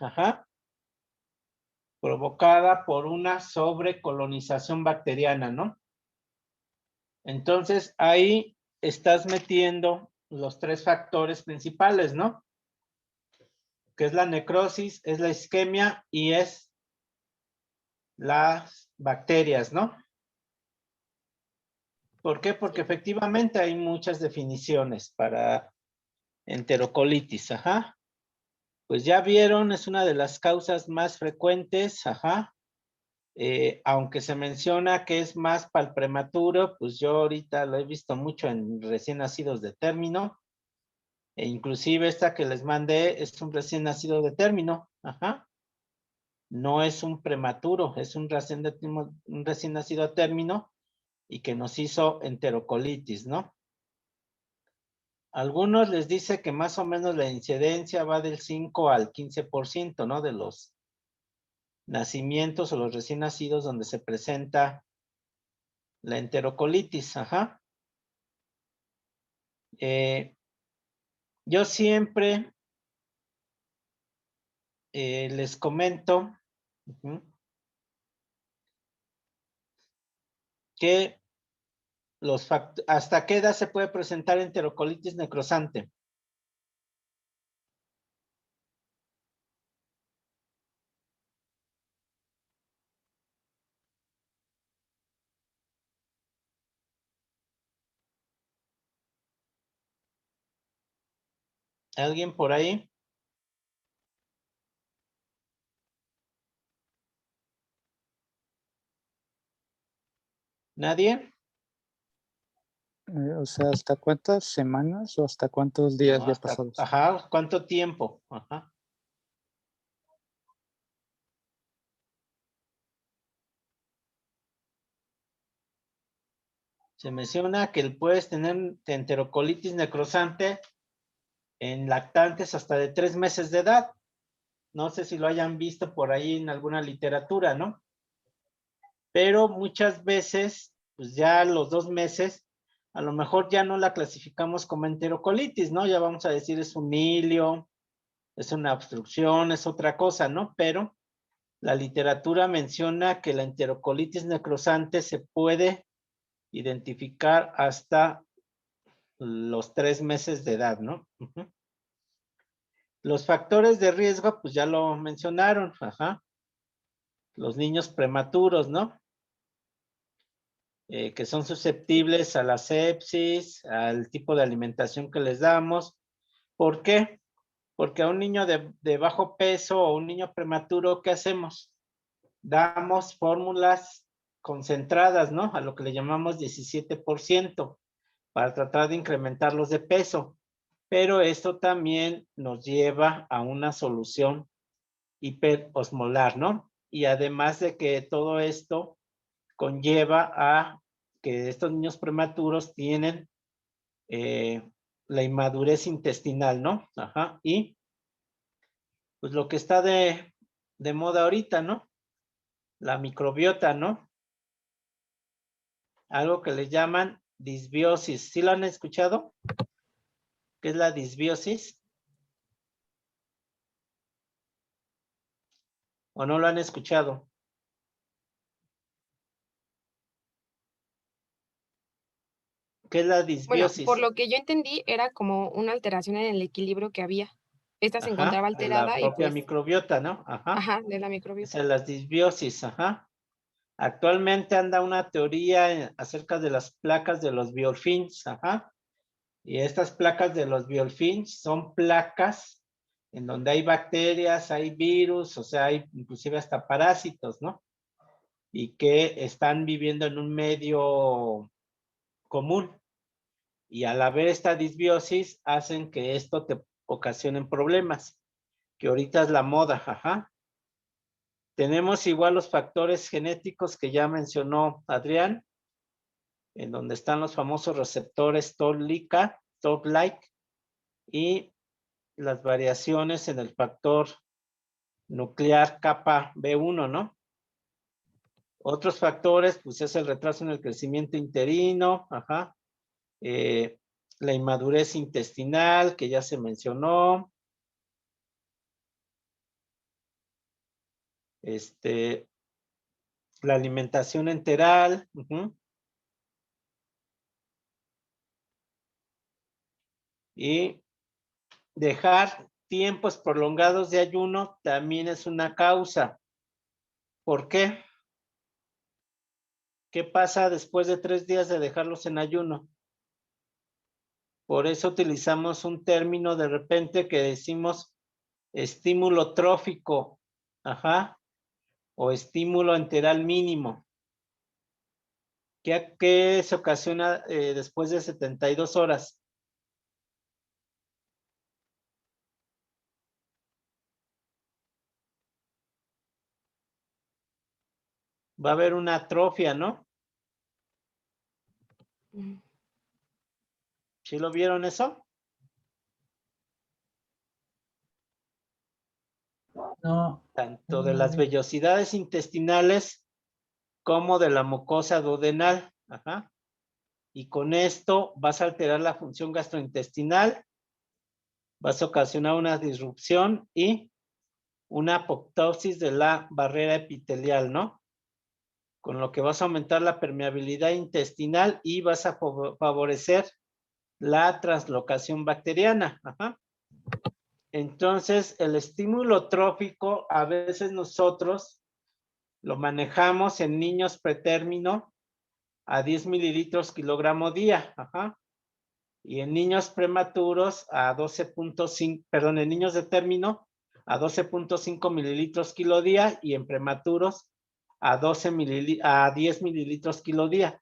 provocada por una sobrecolonización bacteriana, ¿no? Entonces, ahí estás metiendo los 3 factores principales, ¿no? Que es la necrosis, es la isquemia y es las bacterias, ¿no? ¿Por qué? Porque efectivamente hay muchas definiciones para enterocolitis, Pues ya vieron, es una de las causas más frecuentes, aunque se menciona que es más para el prematuro, pues yo ahorita lo he visto mucho en recién nacidos de término, e inclusive esta que les mandé es un recién nacido de término, no es un prematuro, es un recién nacido a término y que nos hizo enterocolitis, ¿no? Algunos les dice que más o menos la incidencia va del 5 al 15%, ¿no? De los nacimientos o los recién nacidos donde se presenta La enterocolitis, ajá. Yo siempre les comento que ¿hasta qué edad se puede presentar enterocolitis necrosante? ¿Alguien por ahí? ¿Nadie? O sea, ¿hasta cuántas semanas o hasta cuántos días No, ya pasados? ajá, ¿cuánto tiempo? Ajá. Se menciona que puedes tener enterocolitis necrosante en lactantes hasta de 3 meses de edad. No sé si lo hayan visto por ahí en alguna literatura, ¿no? Pero muchas veces, pues ya a los 2 meses, a lo mejor ya no la clasificamos como enterocolitis, ¿no? Ya vamos a decir es un hilio, es una obstrucción, es otra cosa, ¿no? Pero la literatura menciona que la enterocolitis necrosante se puede identificar hasta los 3 meses de edad, ¿no? Los factores de riesgo, pues ya lo mencionaron, ajá. Los niños prematuros, ¿no? Que son susceptibles a la sepsis, al tipo de alimentación que les damos. ¿Por qué? Porque a un niño de bajo peso o un niño prematuro, ¿qué hacemos? Damos fórmulas concentradas, ¿no? A lo que le llamamos 17% para tratar de incrementarlos de peso. Pero esto también nos lleva a una solución hiperosmolar, ¿no? Y además de que todo esto conlleva a que estos niños prematuros tienen la inmadurez intestinal, ¿no? Ajá, y pues lo que está de moda ahorita, ¿no? La microbiota, ¿no? Algo que le llaman disbiosis. ¿Sí lo han escuchado? ¿Qué es la disbiosis? ¿O no lo han escuchado? ¿Qué es la Bueno, disbiosis? por lo que yo entendí, era como una alteración en el equilibrio que había. Esta se Ajá, encontraba de la alterada y propia pues, microbiota, ¿no? Ajá. ajá, de la Esa microbiota. es la disbiosis, ajá. Actualmente anda una teoría acerca de las placas de los biofilms, ajá. Y estas placas de los biofilms son placas en donde hay bacterias, hay virus, o sea, hay inclusive hasta parásitos, ¿no? Y que están viviendo en un medio común. Y al haber esta disbiosis, hacen que esto te ocasionen problemas, que ahorita es la moda, ajá. Tenemos igual los factores genéticos que ya mencionó Adrián, en donde están los famosos receptores Toll-like, y las variaciones en el factor nuclear kappa B1, ¿no? Otros factores, pues es el retraso en el crecimiento interino, ajá, la inmadurez intestinal, que ya se mencionó, la alimentación enteral, y dejar tiempos prolongados de ayuno también es una causa. ¿Por qué? ¿Qué pasa después de 3 días de dejarlos en ayuno? Por eso utilizamos un término de repente que decimos estímulo trófico, ajá, o estímulo enteral mínimo. ¿Qué se ocasiona después de 72 horas? Va a haber una atrofia, ¿no? ¿Sí lo vieron eso? No, Tanto no de lo las vi. vellosidades intestinales como de la mucosa duodenal. Ajá. Y con esto vas a alterar la función gastrointestinal, vas a ocasionar una disrupción y una apoptosis de la barrera epitelial, ¿no? Con lo que vas a aumentar la permeabilidad intestinal y vas a favorecer la translocación bacteriana. Ajá. Entonces, el estímulo trófico, a veces nosotros lo manejamos en niños pretérmino a 10 mililitros kilogramo día. Ajá. Y en niños prematuros a 12.5, perdón, en niños de término a 12.5 mililitros kilo día y en prematuros a 10 mililitros kilo día.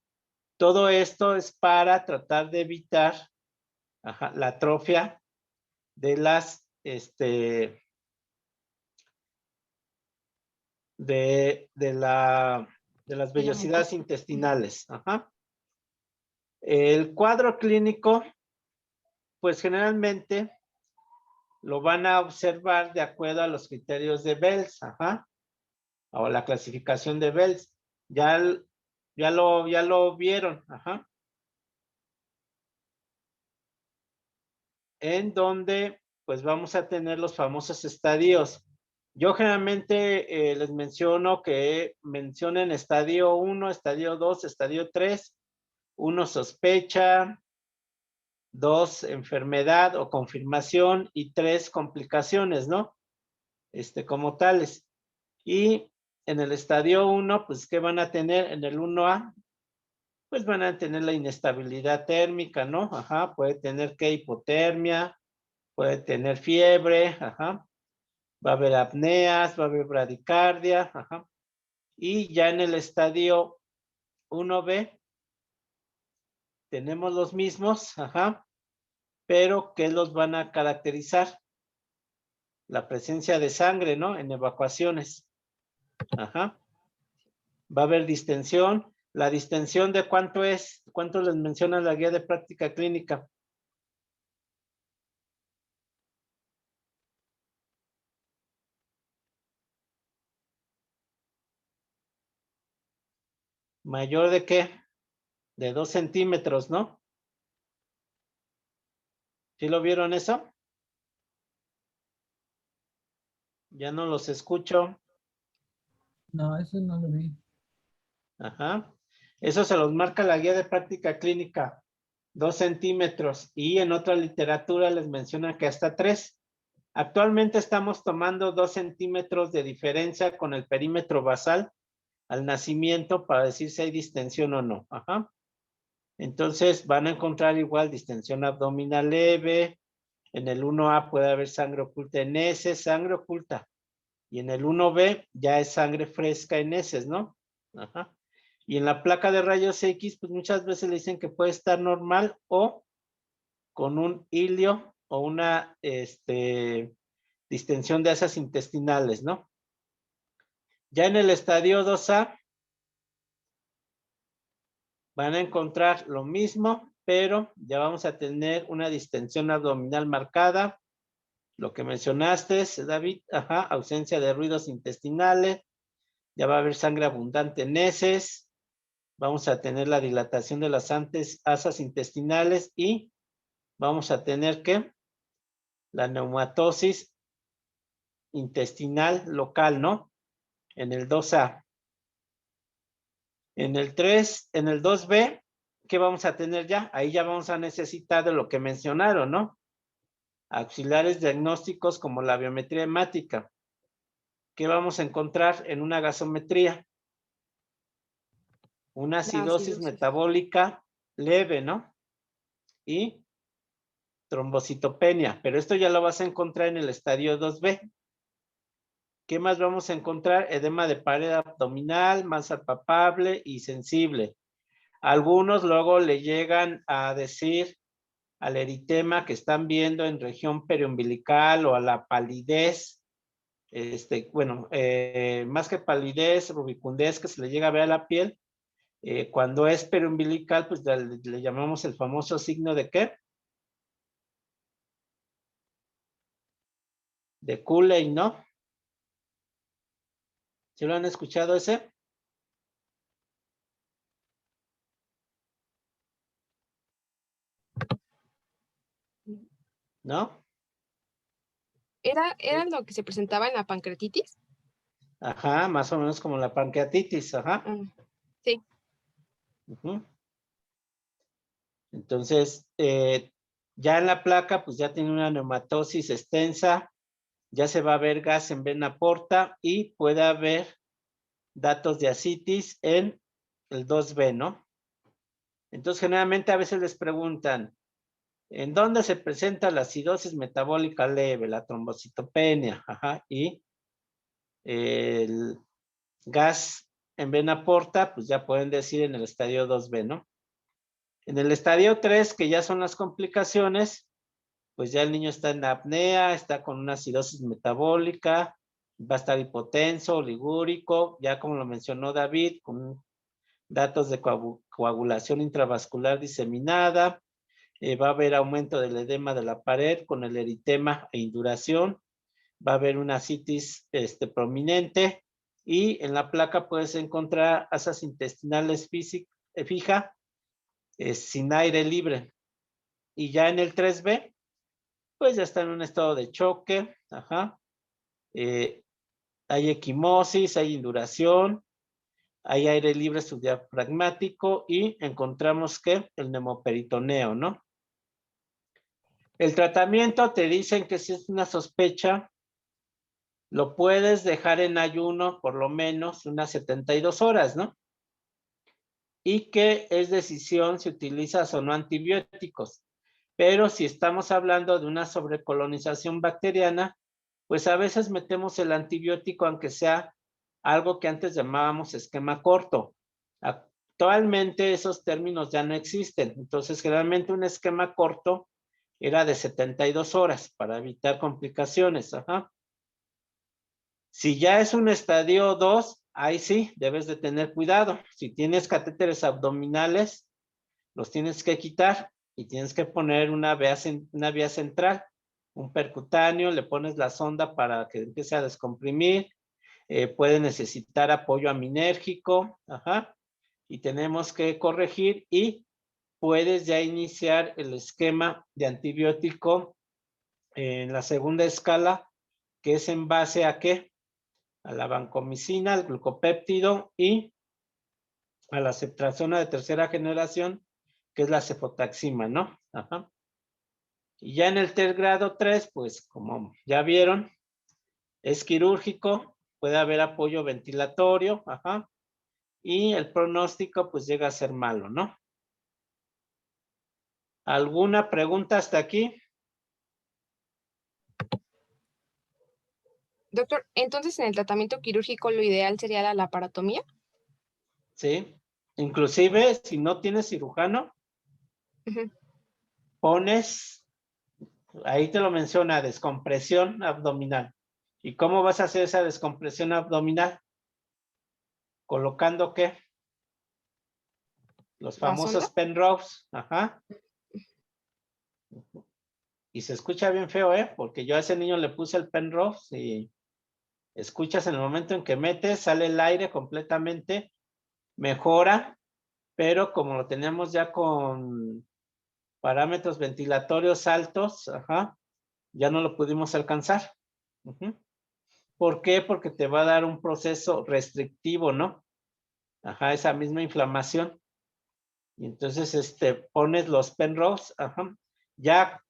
Todo esto es para tratar de evitar la atrofia de las de las vellosidades intestinales. Ajá. El cuadro clínico, pues generalmente lo van a observar de acuerdo a los criterios de Wells, ajá, o la clasificación de Wells. Ya lo vieron, ajá. En donde, pues vamos a tener los famosos estadios. Yo generalmente les menciono que mencionen estadio 1, estadio 2, estadio 3. 1 sospecha, 2 enfermedad o confirmación y 3 complicaciones, ¿no? Como tales. Y en el estadio 1, pues, ¿qué van a tener? En el 1A, pues van a tener la inestabilidad térmica, ¿no? Ajá, puede tener que hipotermia, puede tener fiebre, ajá. Va a haber apneas, va a haber bradicardia, ajá. Y ya en el estadio 1B, tenemos los mismos, ajá, pero ¿qué los van a caracterizar? La presencia de sangre, ¿no? En evacuaciones. Ajá. Va a haber distensión. ¿La distensión de cuánto es? ¿Cuánto les menciona la guía de práctica clínica? ¿Mayor de qué? De 2 centímetros, ¿no? ¿Sí lo vieron eso? Ya no los escucho. No, eso no lo vi. Ajá. Eso se los marca la guía de práctica clínica. 2 centímetros. Y en otra literatura les menciona que hasta 3. Actualmente estamos tomando 2 centímetros de diferencia con el perímetro basal al nacimiento para decir si hay distensión o no. Ajá. Entonces van a encontrar igual distensión abdominal leve. En el 1A puede haber sangre oculta en heces, sangre oculta. Y en el 1B ya es sangre fresca en heces, ¿no? Ajá. Y en la placa de rayos X, pues muchas veces le dicen que puede estar normal o con un hilio o una distensión de asas intestinales, ¿no? Ya en el estadio 2A van a encontrar lo mismo, pero ya vamos a tener una distensión abdominal marcada. Lo que mencionaste, David, ajá, ausencia de ruidos intestinales, ya va a haber sangre abundante en heces, vamos a tener la dilatación de las asas intestinales y vamos a tener que la neumatosis intestinal local, ¿no? En el 2A. En el 3, en el 2B, ¿qué vamos a tener ya? Ahí ya vamos a necesitar de lo que mencionaron, ¿no? Auxiliares diagnósticos como la biometría hemática. ¿Qué vamos a encontrar en una gasometría? Una acidosis metabólica leve, ¿no? Y trombocitopenia, pero esto ya lo vas a encontrar en el estadio 2B. ¿Qué más vamos a encontrar? Edema de pared abdominal, masa palpable y sensible. Algunos luego le llegan a decir al eritema que están viendo en región periumbilical o a la palidez, bueno, más que palidez, rubicundez que se le llega a ver a la piel, cuando es periumbilical, pues le llamamos el famoso signo de ¿qué? De Cooley, ¿no? ¿Sí lo han escuchado ese? ¿no? ¿Era lo que se presentaba en la pancreatitis? Ajá, más o menos como la pancreatitis, ajá. Ah, sí. Ujú. Entonces, ya en la placa, pues ya tiene una neumatosis extensa, ya se va a ver gas en vena porta y puede haber datos de ascitis en el 2B, ¿no? Entonces, generalmente a veces les preguntan, ¿en dónde se presenta la acidosis metabólica leve, la trombocitopenia? Ajá, y el gas en vena porta, pues ya pueden decir en el estadio 2B, ¿no? En el estadio 3, que ya son las complicaciones, pues ya el niño está en apnea, está con una acidosis metabólica, va a estar hipotenso, ligúrico, ya como lo mencionó David, con datos de coagulación intravascular diseminada, va a haber aumento del edema de la pared con el eritema e induración, va a haber una ascitis prominente y en la placa puedes encontrar asas intestinales fija sin aire libre. Y ya en el 3B, pues ya está en un estado de choque, ajá. Hay equimosis, hay induración, hay aire libre subdiafragmático y encontramos que el nemoperitoneo, ¿no? El tratamiento te dicen que si es una sospecha, lo puedes dejar en ayuno por lo menos unas 72 horas, ¿no? Y que es decisión si utilizas o no antibióticos. Pero si estamos hablando de una sobrecolonización bacteriana, pues a veces metemos el antibiótico aunque sea algo que antes llamábamos esquema corto. Actualmente esos términos ya no existen. Entonces, generalmente un esquema corto era de 72 horas para evitar complicaciones. Ajá. Si ya es un estadio 2, ahí sí, debes de tener cuidado. Si tienes catéteres abdominales, los tienes que quitar y tienes que poner una vía central, un percutáneo, le pones la sonda para que empiece a descomprimir, puede necesitar apoyo aminérgico, ajá, y tenemos que corregir y puedes ya iniciar el esquema de antibiótico en la segunda escala, que es en base a ¿qué? A la vancomicina, al glucopéptido y a la ceftriaxona de tercera generación, que es la cefotaxima, ¿no? Ajá. Y ya en el grado 3, pues como ya vieron, es quirúrgico, puede haber apoyo ventilatorio, ajá, y el pronóstico pues llega a ser malo, ¿no? ¿Alguna pregunta hasta aquí? Doctor, entonces en el tratamiento quirúrgico lo ideal sería la laparotomía. Sí. Inclusive, si no tienes cirujano, pones, ahí te lo menciona, descompresión abdominal. ¿Y cómo vas a hacer esa descompresión abdominal? ¿Colocando qué? Los ¿La sonda? famosos Penrose, ajá. Y se escucha bien feo, porque yo a ese niño le puse el Penrose y escuchas en el momento en que metes, sale el aire completamente, mejora, pero como lo teníamos ya con parámetros ventilatorios altos, ajá, ya no lo pudimos alcanzar. ¿Por qué? Porque te va a dar un proceso restrictivo, ¿no? Ajá, esa misma inflamación. Y entonces, pones los Penrose, ajá, ya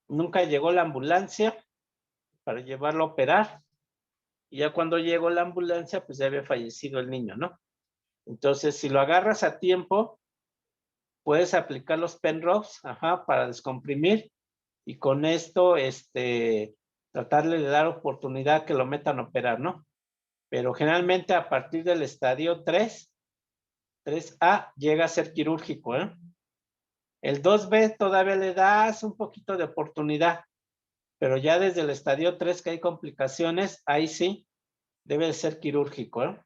nunca llegó la ambulancia para llevarlo a operar. Y ya cuando llegó la ambulancia, pues ya había fallecido el niño, ¿no? Entonces, si lo agarras a tiempo, puedes aplicar los Penrose, ajá, para descomprimir y con esto, tratarle de dar oportunidad que lo metan a operar, ¿no? Pero generalmente a partir del estadio 3A, llega a ser quirúrgico, ¿eh? El 2B todavía le das un poquito de oportunidad, pero ya desde el estadio 3 que hay complicaciones, ahí sí, debe de ser quirúrgico, ¿eh?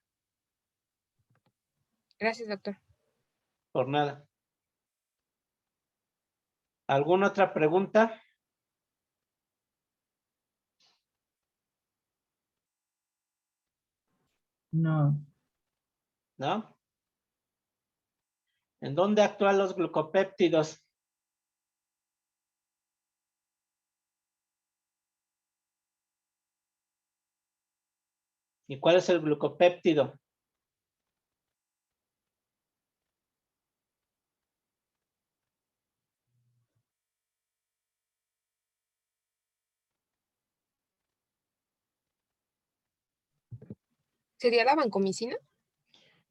Gracias, doctor. Por nada. ¿Alguna otra pregunta? No. ¿No? ¿En dónde actúan los glucopéptidos? ¿Y cuál es el glucopéptido? ¿Sería la vancomicina?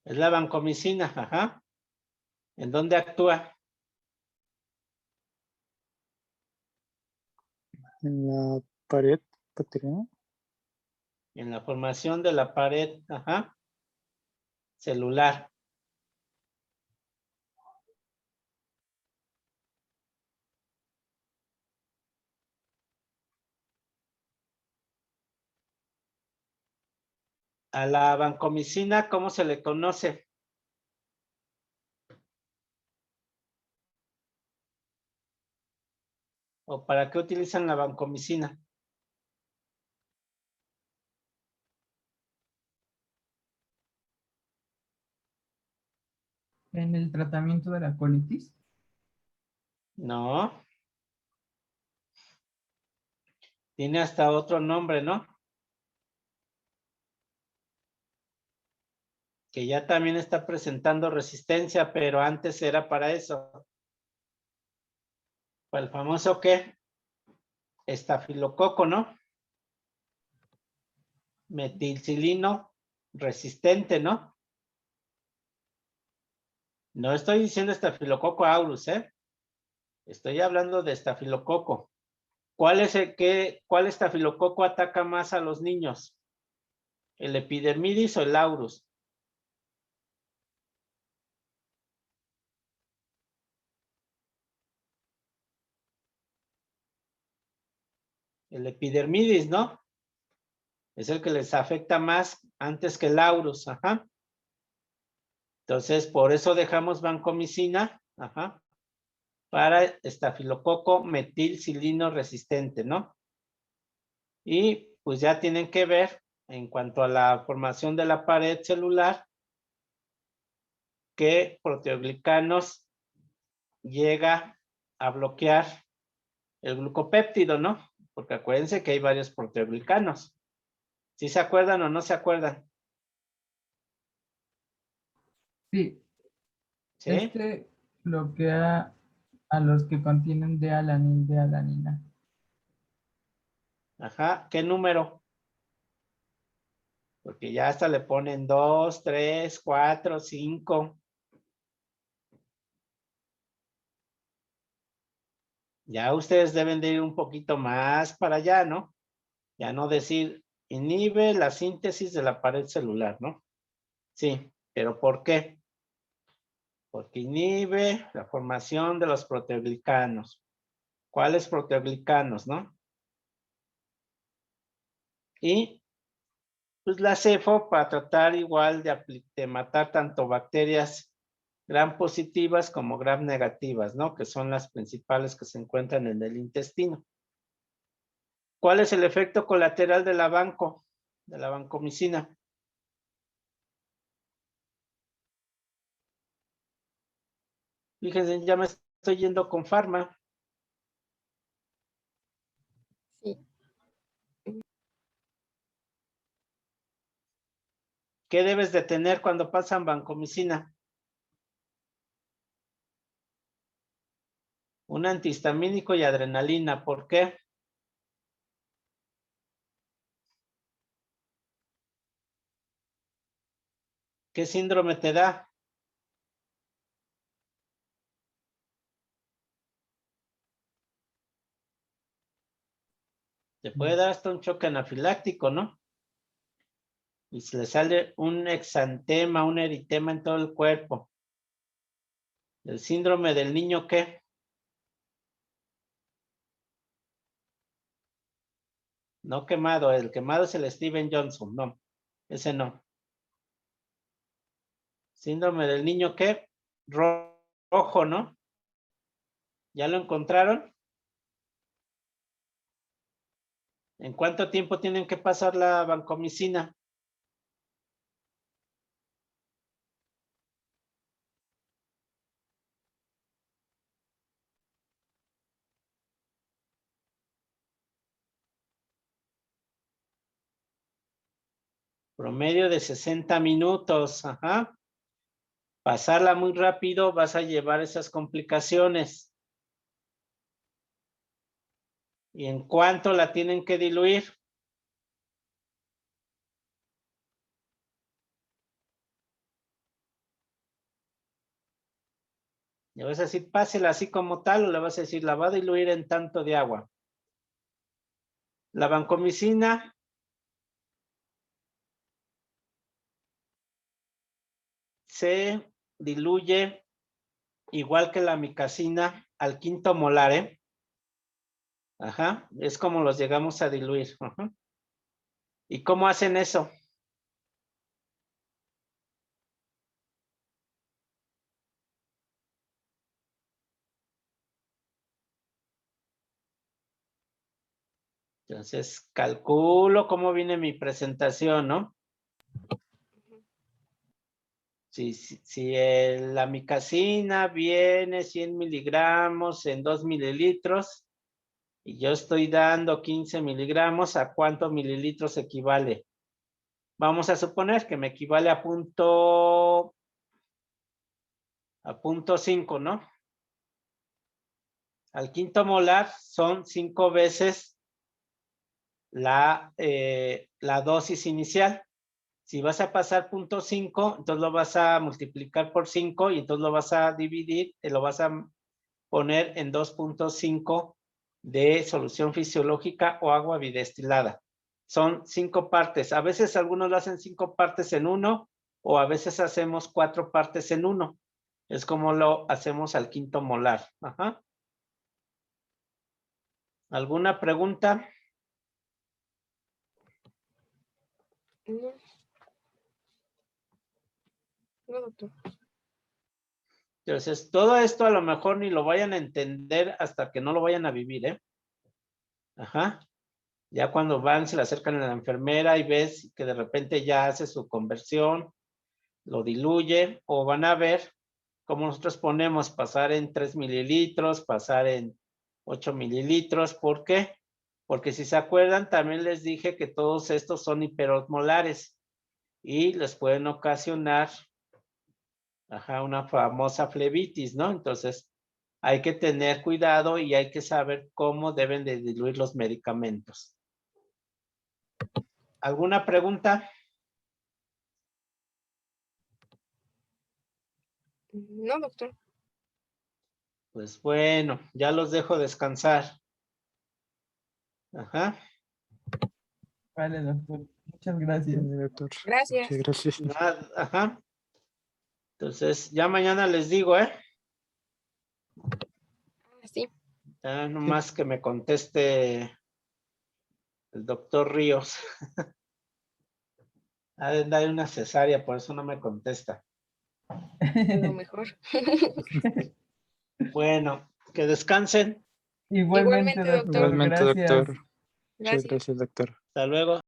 Es la vancomicina, ajá. ¿En dónde actúa? En la pared bacteriana. En la formación de la pared, ajá, celular. A la vancomicina, ¿cómo se le conoce? ¿O para qué utilizan la vancomicina? En el tratamiento de la colitis. No. Tiene hasta otro nombre, ¿no? Que ya también está presentando resistencia, pero antes era para eso. Para el famoso ¿qué? Estafilococo, ¿no? Metilcilino resistente, ¿no? No estoy diciendo estafilococo aureus, ¿eh? Estoy hablando de estafilococo. ¿Cuál estafilococo ataca más a los niños? ¿El epidermidis o el aureus? El epidermidis, ¿no? Es el que les afecta más antes que el aureus, ajá. Entonces, por eso dejamos vancomicina, ajá, para estafilococo metilcilino resistente, ¿no? Y pues ya tienen que ver en cuanto a la formación de la pared celular que proteoglicanos llega a bloquear el glucopéptido, ¿no? Porque acuérdense que hay varios proteoglicanos. ¿Sí se acuerdan o no se acuerdan? Sí, ¿Sí? este bloquea a los que contienen D-alanina. Ajá. ¿Qué número? Porque ya hasta le ponen 2, 3, 4, 5. Ya ustedes deben de ir un poquito más para allá, ¿no? Ya no decir, inhibe la síntesis de la pared celular, ¿no? Sí, pero ¿por qué? Porque inhibe la formación de los proteoglicanos. ¿Cuáles proteoglicanos, no? Y pues la cefo para tratar igual de matar tanto bacterias gram positivas como gram negativas, ¿no? Que son las principales que se encuentran en el intestino. ¿Cuál es el efecto colateral de la vancomicina? Fíjense, ya me estoy yendo con farma. Sí. ¿Qué debes de tener cuando pasan vancomicina? Un antihistamínico y adrenalina. ¿Por qué? ¿Qué síndrome te da? Te puede dar hasta un choque anafiláctico, ¿no? Y se le sale un exantema, un eritema en todo el cuerpo. ¿El síndrome del niño qué? No quemado, el quemado es el Steven Johnson, no, ese no. Síndrome del niño qué? Rojo, ¿no? ¿Ya lo encontraron? ¿En cuánto tiempo tienen que pasar la vancomicina? Promedio de 60 minutos. Ajá. Pasarla muy rápido, vas a llevar esas complicaciones. ¿Y en cuánto la tienen que diluir? ¿Le vas a decir, pásela así como tal o le vas a decir, la va a diluir en tanto de agua? La vancomicina se diluye igual que la amicacina al quinto molar, ¿eh? Ajá, es como los llegamos a diluir. Ajá. ¿Y cómo hacen eso? Entonces, calculo cómo viene mi presentación, ¿no? Si la amicacina viene 100 miligramos en 2 mililitros y yo estoy dando 15 miligramos, ¿a cuántos mililitros equivale? Vamos a suponer que me equivale a punto 5, ¿no? Al quinto molar son 5 veces la dosis inicial. Si vas a pasar 0.5, entonces lo vas a multiplicar por 5 y entonces lo vas a dividir, lo vas a poner en 2.5 de solución fisiológica o agua bidestilada. Son 5 partes. A veces algunos lo hacen 5 partes en 1 o a veces hacemos 4 partes en 1. Es como lo hacemos al quinto molar. Ajá. ¿Alguna pregunta? No. No, doctor. Entonces, todo esto a lo mejor ni lo vayan a entender hasta que no lo vayan a vivir, ¿eh? Ajá. Ya cuando van, se le acercan a la enfermera y ves que de repente ya hace su conversión, lo diluye, o van a ver cómo nosotros ponemos pasar en 3 mililitros, pasar en 8 mililitros. ¿Por qué? Porque si se acuerdan, también les dije que todos estos son hiperosmolares y les pueden ocasionar una famosa flebitis, ¿no? Entonces, hay que tener cuidado y hay que saber cómo deben de diluir los medicamentos. ¿Alguna pregunta? No, doctor. Pues bueno, ya los dejo descansar. Ajá. Vale, doctor. Muchas gracias. Doctor. Gracias. Muchas gracias. Nada, ajá. Entonces, ya mañana les digo, ¿eh? Sí. Ya nomás que me conteste el doctor Ríos. Ha de dar una cesárea, por eso no me contesta. Lo mejor. Bueno, que descansen. Igualmente, Igualmente, doctor. doctor. Igualmente, Gracias. doctor. Muchas Gracias. gracias, doctor. Hasta luego.